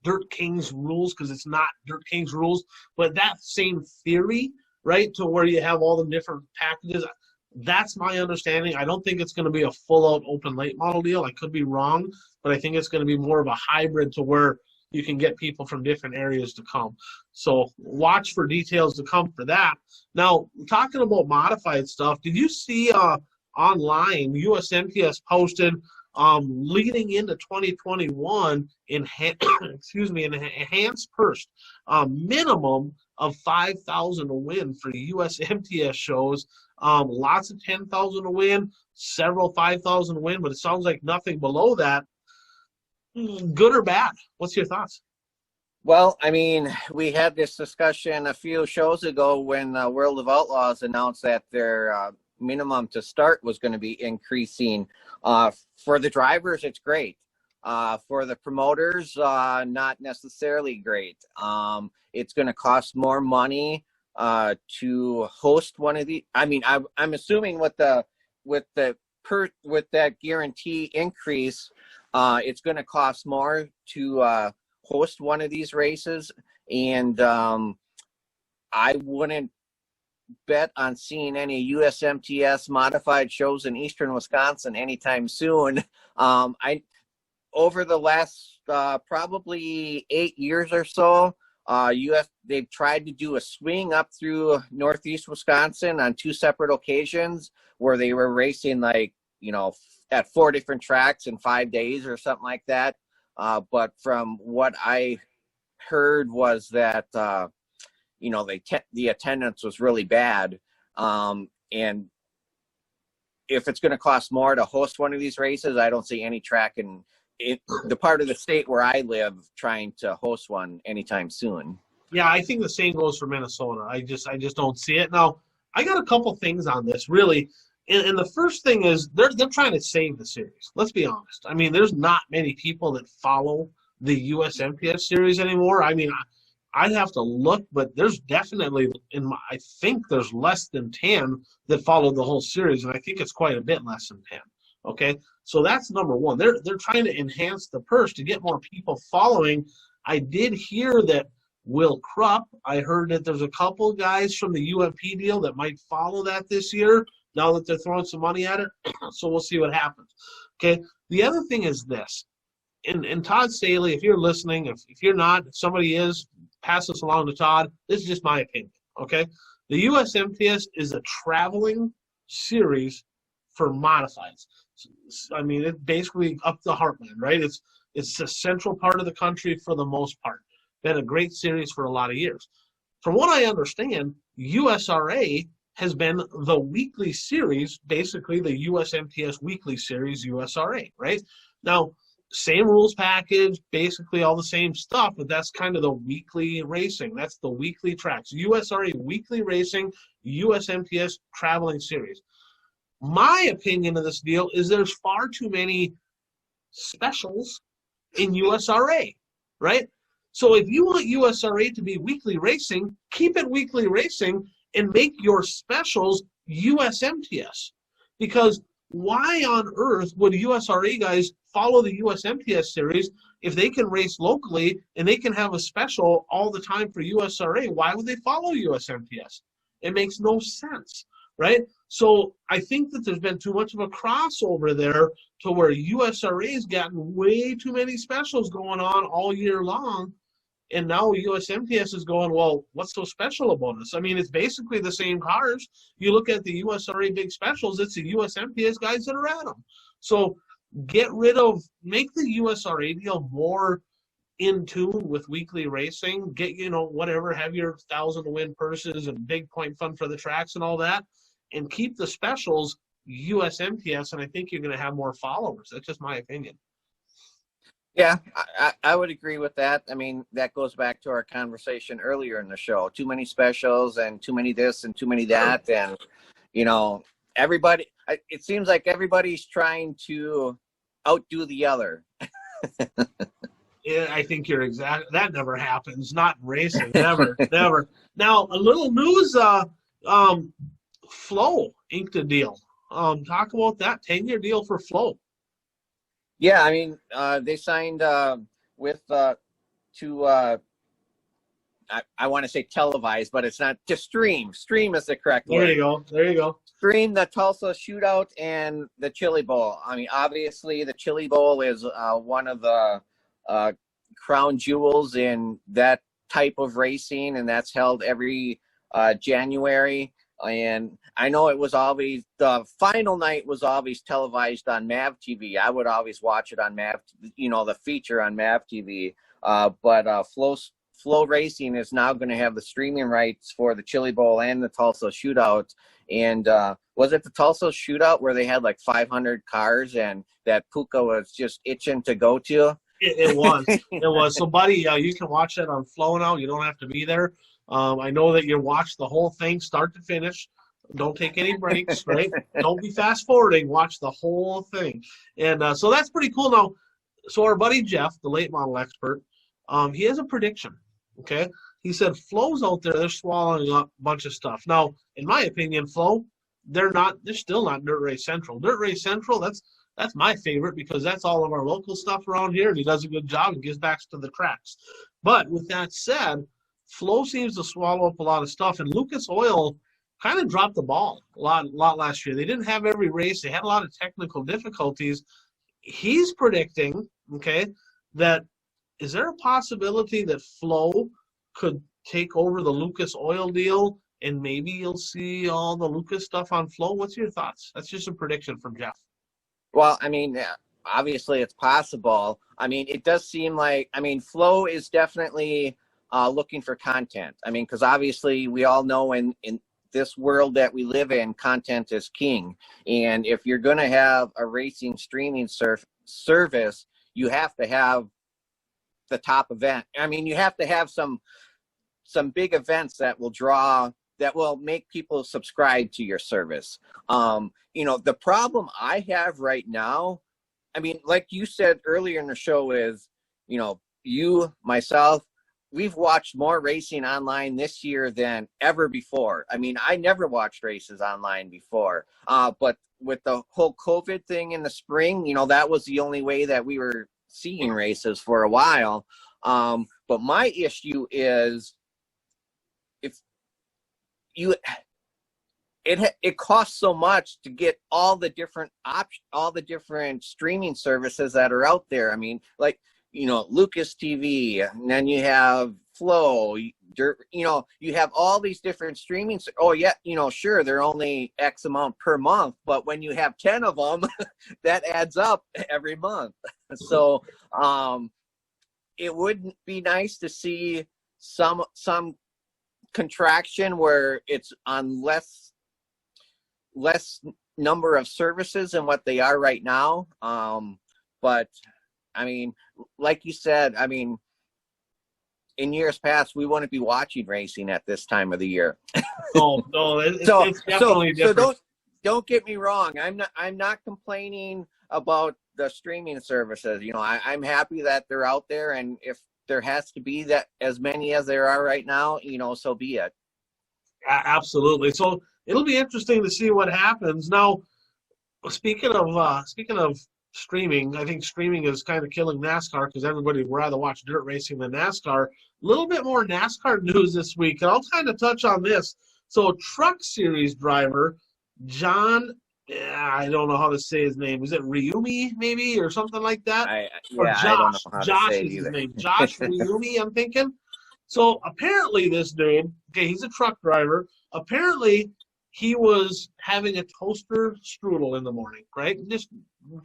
Dirt Kings rules, because it's not Dirt Kings rules, but that same theory, right, to where you have all the different packages. That's my understanding. I don't think it's going to be a full-out open late model deal. I could be wrong, but I think it's going to be more of a hybrid to where you can get people from different areas to come. So watch for details to come for that. Now, talking about modified stuff, did you see online, USNTS posted leading into 2021 enhanced purse minimum of 5,000 to win for US MTS shows. Lots of 10,000 to win, several 5,000 to win, but it sounds like nothing below that. Good or bad? What's your thoughts? Well, I mean, we had this discussion a few shows ago when World of Outlaws announced that their minimum to start was going to be increasing. For the drivers, it's great. For the promoters, not necessarily great. It's going to cost more money to host one of the. I mean, I'm assuming with that guarantee increase, it's going to cost more to host one of these races, and I wouldn't bet on seeing any USMTS modified shows in Eastern Wisconsin anytime soon. Over the last probably 8 years or so, they've tried to do a swing up through Northeast Wisconsin on 2 separate occasions where they were racing at 4 different tracks in 5 days or something like that. But from what I heard was that, the attendance was really bad. And if it's going to cost more to host one of these races, I don't see any track in the part of the state where I live trying to host one anytime soon. Yeah, I think the same goes for Minnesota. I just don't see it. Now, I got a couple things on this, really. And the first thing is they're trying to save the series. Let's be honest. I mean, there's not many people that follow the USMTS series anymore. I mean, I'd have to look, but there's definitely I think there's less than 10 that follow the whole series, and I think it's quite a bit less than 10. Okay, so that's number one. They're trying to enhance the purse to get more people following. I did hear that Will Krupp. I heard that there's a couple guys from the UMP deal that might follow that this year, now that they're throwing some money at it. So we'll see what happens. Okay, the other thing is this. And Todd Staley, if you're listening, if you're not, if somebody is, pass this along to Todd. This is just my opinion, okay? The USMTS is a traveling series for modifieds. I mean, it's basically up the heartland, right? It's the central part of the country for the most part. Been a great series for a lot of years. From what I understand, USRA has been the weekly series, basically the USMTS weekly series, USRA, right? Now, same rules package, basically all the same stuff, but that's kind of the weekly racing. That's the weekly tracks. USRA weekly racing, USMTS traveling series. My opinion of this deal is there's far too many specials in USRA, right? So if you want USRA to be weekly racing, keep it weekly racing and make your specials USMTS. Because why on earth would USRA guys follow the USMTS series if they can race locally and they can have a special all the time for USRA? Why would they follow USMTS? It makes no sense, right? So I think that there's been too much of a crossover there to where USRA's gotten way too many specials going on all year long. And now USMTS is going, well, what's so special about this? I mean, it's basically the same cars. You look at the USRA big specials, it's the USMTS guys that are at them. So make the USRA deal more in tune with weekly racing. Get, whatever, have your 1,000 to win purses and big point fund for the tracks and all that. And keep the specials USMTS, and I think you're going to have more followers. That's just my opinion. Yeah, I would agree with that. I mean, that goes back to our conversation earlier in the show. Too many specials and too many this and too many that. And, everybody, it seems like everybody's trying to outdo the other. Yeah, I think you're exact. That never happens. Not in racing. Never, never. Now, a little news, Flow inked a deal. Talk about that 10-year deal for Flow. Yeah, I mean, they signed with I want to say televised, but it's not. Just stream. Stream is the correct word. There you go. Stream the Tulsa Shootout and the Chili Bowl. I mean, obviously, the Chili Bowl is one of the crown jewels in that type of racing, and that's held every January. And I know it was always, the final night was always televised on MAV TV. I would always watch it on MAV, the feature on MAV TV. But Flow Racing is now going to have the streaming rights for the Chili Bowl and the Tulsa Shootout. And was it the Tulsa Shootout where they had like 500 cars and that Puka was just itching to go to? It was. It was. So, buddy, you can watch that on Flow now. You don't have to be there. I know that you watched the whole thing start to finish. Don't take any breaks, right? Don't be fast forwarding. Watch the whole thing. And so that's pretty cool. Now, so our buddy Jeff, the late model expert, he has a prediction, okay? He said Flow's out there, they're swallowing up a bunch of stuff. Now, in my opinion, Flow, they're still not Dirt Race Central. Dirt Race Central, that's my favorite because that's all of our local stuff around here, and he does a good job and gives back to the tracks. But with that said, Flow seems to swallow up a lot of stuff, and Lucas Oil kind of dropped the ball a lot last year. They didn't have every race. They had a lot of technical difficulties. He's predicting, okay, that is there a possibility that Flow could take over the Lucas Oil deal and maybe you'll see all the Lucas stuff on Flow? What's your thoughts? That's just a prediction from Jeff. Well, I mean, obviously it's possible. I mean, it does seem like, I mean, Flow is definitely looking for content. I mean, because obviously we all know in this world that we live in, content is king. And if you're going to have a racing streaming service, you have to have the top event. I mean, you have to have some big events that will make people subscribe to your service. You know, the problem I have right now, I mean, like you said earlier in the show is, you know, you, myself, we've watched more racing online this year than ever before. I mean, I never watched races online before, but with the whole COVID thing in the spring, you know, that was the only way that we were seeing races for a while. But my issue is it costs so much to get all the different all the different streaming services that are out there. I mean, like, you know, Lucas TV, and then you have Flow, you know, you have all these different streaming. Oh yeah, you know, sure, they're only X amount per month, but when you have 10 of them, that adds up every month. So it would be nice to see some contraction where it's on less number of services than what they are right now. But I mean, like you said, I mean, in years past, we wouldn't be watching racing at this time of the year. Oh no, it's definitely different. So don't get me wrong. I'm not complaining about the streaming services. You know, I'm happy that they're out there, and if there has to be that as many as there are right now, you know, so be it. Absolutely. So it'll be interesting to see what happens. Now, speaking of streaming, I think streaming is kind of killing NASCAR because everybody would rather watch dirt racing than NASCAR. A little bit more NASCAR news this week, and I'll kind of touch on this. So Truck Series driver John, I don't know how to say his name. Is it Ryumi maybe or something like that? I don't know how to say it is his either. name. Josh Ryumi, I'm thinking. So apparently this dude, okay, he's a truck driver. Apparently he was having a toaster strudel in the morning, right?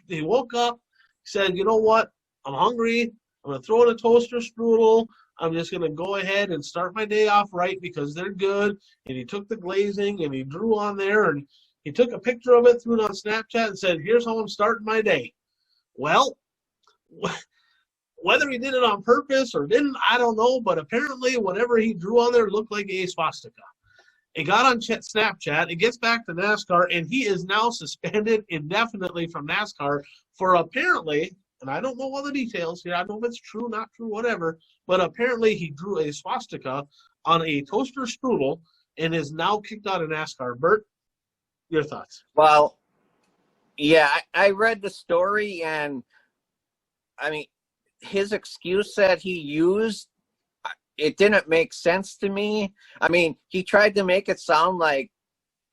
He woke up, said, you know what? I'm hungry. I'm going to throw in a toaster strudel. I'm just going to go ahead and start my day off right because they're good. And he took the glazing and he drew on there and he took a picture of it, threw it on Snapchat and said, here's how I'm starting my day. Well, whether he did it on purpose or didn't, I don't know. But apparently whatever he drew on there looked like a swastika. It got on Snapchat. It gets back to NASCAR, and he is now suspended indefinitely from NASCAR for apparently, and I don't know all the details here. I don't know if it's true, not true, whatever, but apparently he drew a swastika on a toaster strudel and is now kicked out of NASCAR. Bert, your thoughts? Well, yeah, I read the story, and I mean, his excuse that he used, it didn't make sense to me. I mean, he tried to make it sound like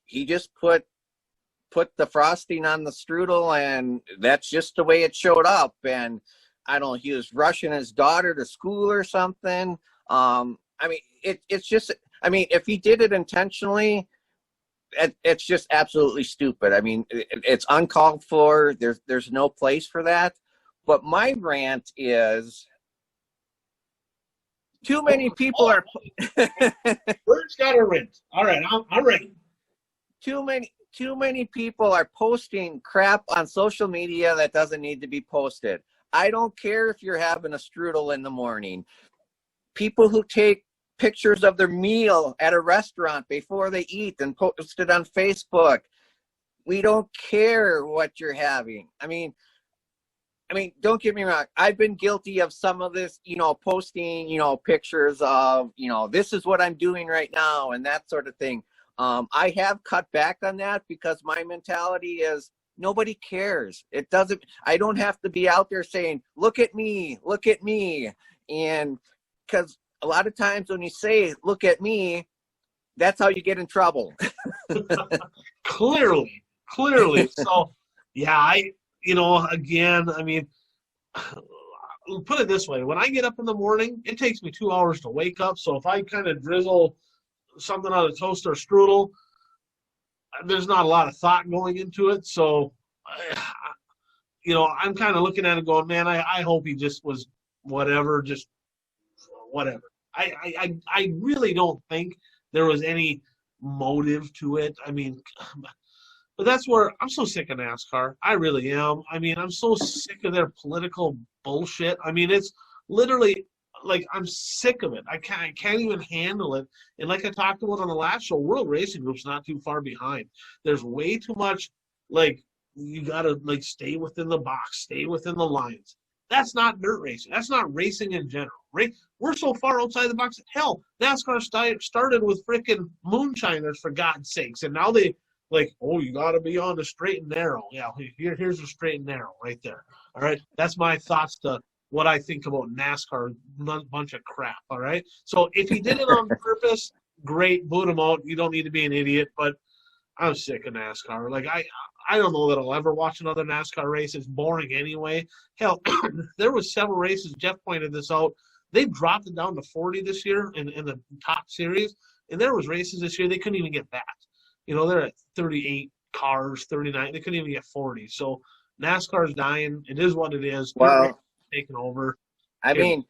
he just put the frosting on the strudel and that's just the way it showed up. And I don't know, he was rushing his daughter to school or something. I mean, it's just, I mean, if he did it intentionally, it's just absolutely stupid. I mean, it's uncalled for. There's no place for that. But my rant is, Too many people are. Words got to rinse. All right, I'm ready. Too many people are posting crap on social media that doesn't need to be posted. I don't care if you're having a strudel in the morning. People who take pictures of their meal at a restaurant before they eat and post it on Facebook. We don't care what you're having. I mean, don't get me wrong. I've been guilty of some of this, posting, pictures of, this is what I'm doing right now and that sort of thing. I have cut back on that because my mentality is nobody cares. I don't have to be out there saying, look at me. And because a lot of times when you say, look at me, that's how you get in trouble. Clearly. So, yeah, again, I mean, put it this way. When I get up in the morning, it takes me 2 hours to wake up. So if I kind of drizzle something on a toast or strudel, there's not a lot of thought going into it. So, I'm kind of looking at it going, man, I hope he just was whatever, just whatever. I really don't think there was any motive to it. I mean, but that's where I'm so sick of NASCAR. I really am. I mean, I'm so sick of their political bullshit. I mean, it's literally like I'm sick of it. I can't even handle it. And like I talked about on the last show, World Racing Group's not too far behind. There's way too much, like, you got to, like, stay within the box, stay within the lines. That's not dirt racing. That's not racing in general. Right? We're so far outside the box. Hell, NASCAR started with freaking moonshiners, for God's sakes. And now they, like, oh, you got to be on the straight and narrow. Yeah, here's the straight and narrow right there. All right? That's my thoughts to what I think about NASCAR, bunch of crap. All right? So if he did it on purpose, great, boot him out. You don't need to be an idiot. But I'm sick of NASCAR. Like, I don't know that I'll ever watch another NASCAR race. It's boring anyway. Hell, there was several races. Jeff pointed this out. They dropped it down to 40 this year in the top series. And there was races this year they couldn't even get that. They're at 38 cars, 39. They couldn't even get 40. So NASCAR's dying. It is what it is. Well, taking over. I mean,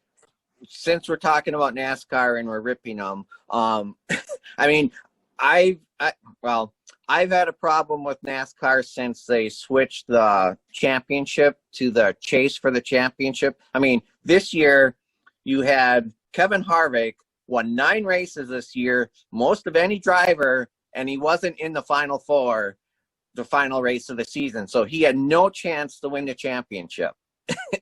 since we're talking about NASCAR and we're ripping them, I mean, I've had a problem with NASCAR since they switched the championship to the chase for the championship. I mean, this year you had Kevin Harvick won 9 races this year, most of any driver, and he wasn't in the final 4, the final race of the season. So he had no chance to win the championship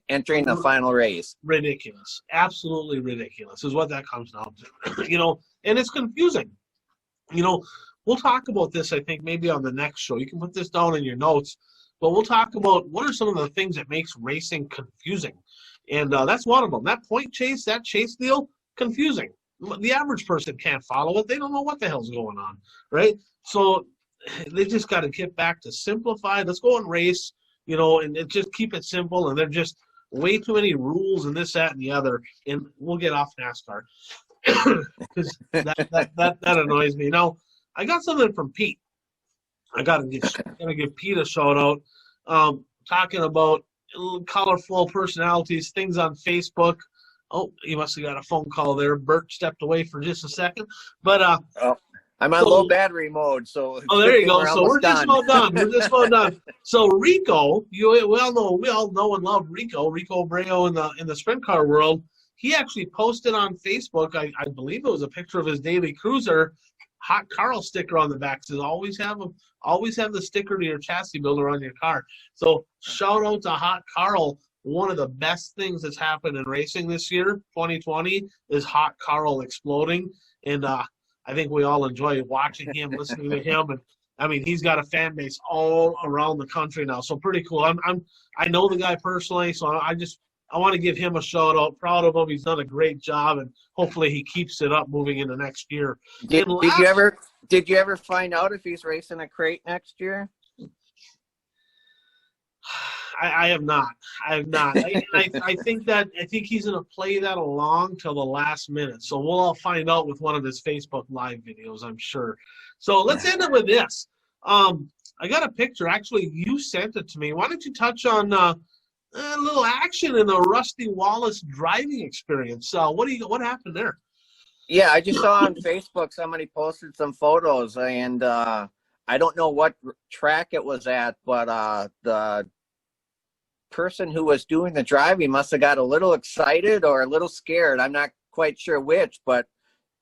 entering the final race. Ridiculous. Absolutely ridiculous is what that comes down to. And it's confusing. We'll talk about this, I think, maybe on the next show. You can put this down in your notes. But we'll talk about what are some of the things that makes racing confusing. And that's one of them. That point chase, that chase deal, confusing. The average person can't follow it. They don't know what the hell's going on, right? So they just got to get back to simplify. Let's go and race, and just keep it simple. And they're just way too many rules and this, that, and the other. And we'll get off NASCAR because that annoys me. Now, I got something from Pete. I gotta give Pete a shout out. Talking about colorful personalities, things on Facebook. Oh, he must have got a phone call there. Bert stepped away for just a second, but I'm on low battery mode, so there you go. So we're just about done. So Rico, we all know and love Rico Breo in the sprint car world. He actually posted on Facebook. I believe it was a picture of his daily cruiser. Hot Carl sticker on the back says always have the sticker to your chassis builder on your car. So shout out to Hot Carl. One of the best things that's happened in racing this year, 2020, is Hot Carl exploding. And I think we all enjoy watching him, listening to him. And I mean, he's got a fan base all around the country now. So pretty cool. I know the guy personally, so I want to give him a shout out. Proud of him. He's done a great job, and hopefully he keeps it up moving into next year. Did you ever find out if he's racing a crate next year? I have not. I think he's going to play that along till the last minute. So we'll all find out with one of his Facebook Live videos, I'm sure. So let's end it with this. I got a picture. Actually, you sent it to me. Why don't you touch on a little action in the Rusty Wallace driving experience. What happened there? Yeah, I just saw on Facebook somebody posted some photos, and I don't know what track it was at, but the person who was doing the driving must have got a little excited or a little scared. I'm not quite sure which, but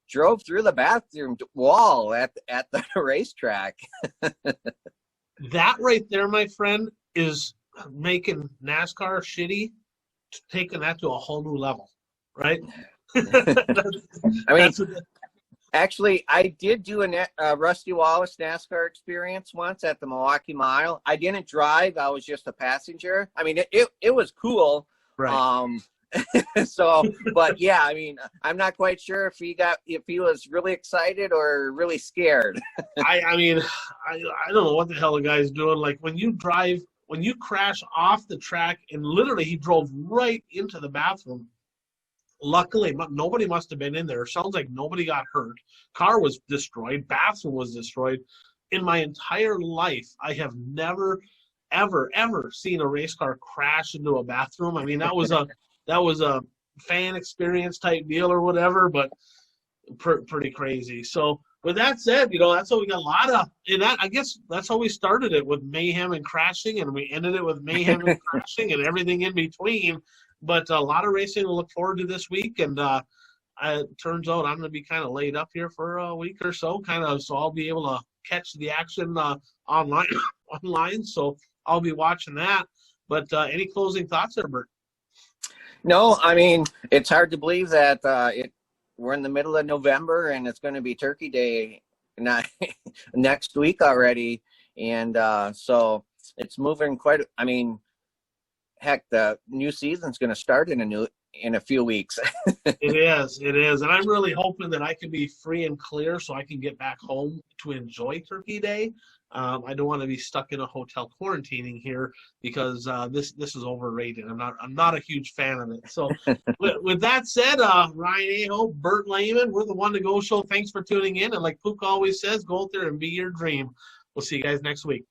drove through the bathroom wall at the racetrack. That right there, my friend, is making NASCAR shitty, taking that to a whole new level, right? I mean, actually, I did do a Rusty Wallace NASCAR experience once at the Milwaukee Mile. I didn't drive; I was just a passenger. I mean, it was cool. Right. So, but yeah, I mean, I'm not quite sure if he was really excited or really scared. I mean, I don't know what the hell the guy's doing. Like when you crash off the track, and literally he drove right into the bathroom. Luckily, nobody must have been in there. Sounds like nobody got hurt. Car was destroyed. Bathroom was destroyed. In my entire life, I have never, ever, ever seen a race car crash into a bathroom. I mean, that was a fan experience type deal or whatever, but pretty crazy. So with that said, that's what we got a lot of. And that, I guess that's how we started it, with mayhem and crashing, and we ended it with mayhem and crashing and everything in between. But a lot of racing to look forward to this week, and it turns out I'm going to be kind of laid up here for a week or so, so I'll be able to catch the action online. So I'll be watching that. But any closing thoughts there, Bert? No, I mean, it's hard to believe that we're in the middle of November and it's going to be Turkey Day next week already, and so it's moving quite. I mean, heck, the new season's going to start in a few weeks. It is, and I'm really hoping that I can be free and clear so I can get back home to enjoy Turkey Day. I don't want to be stuck in a hotel quarantining here because this is overrated. I'm not a huge fan of it. So with that said, Ryan Aho, Bert Lehman, we're the One to Go Show. Thanks for tuning in, and like Pook always says, go out there and be your dream. We'll see you guys next week.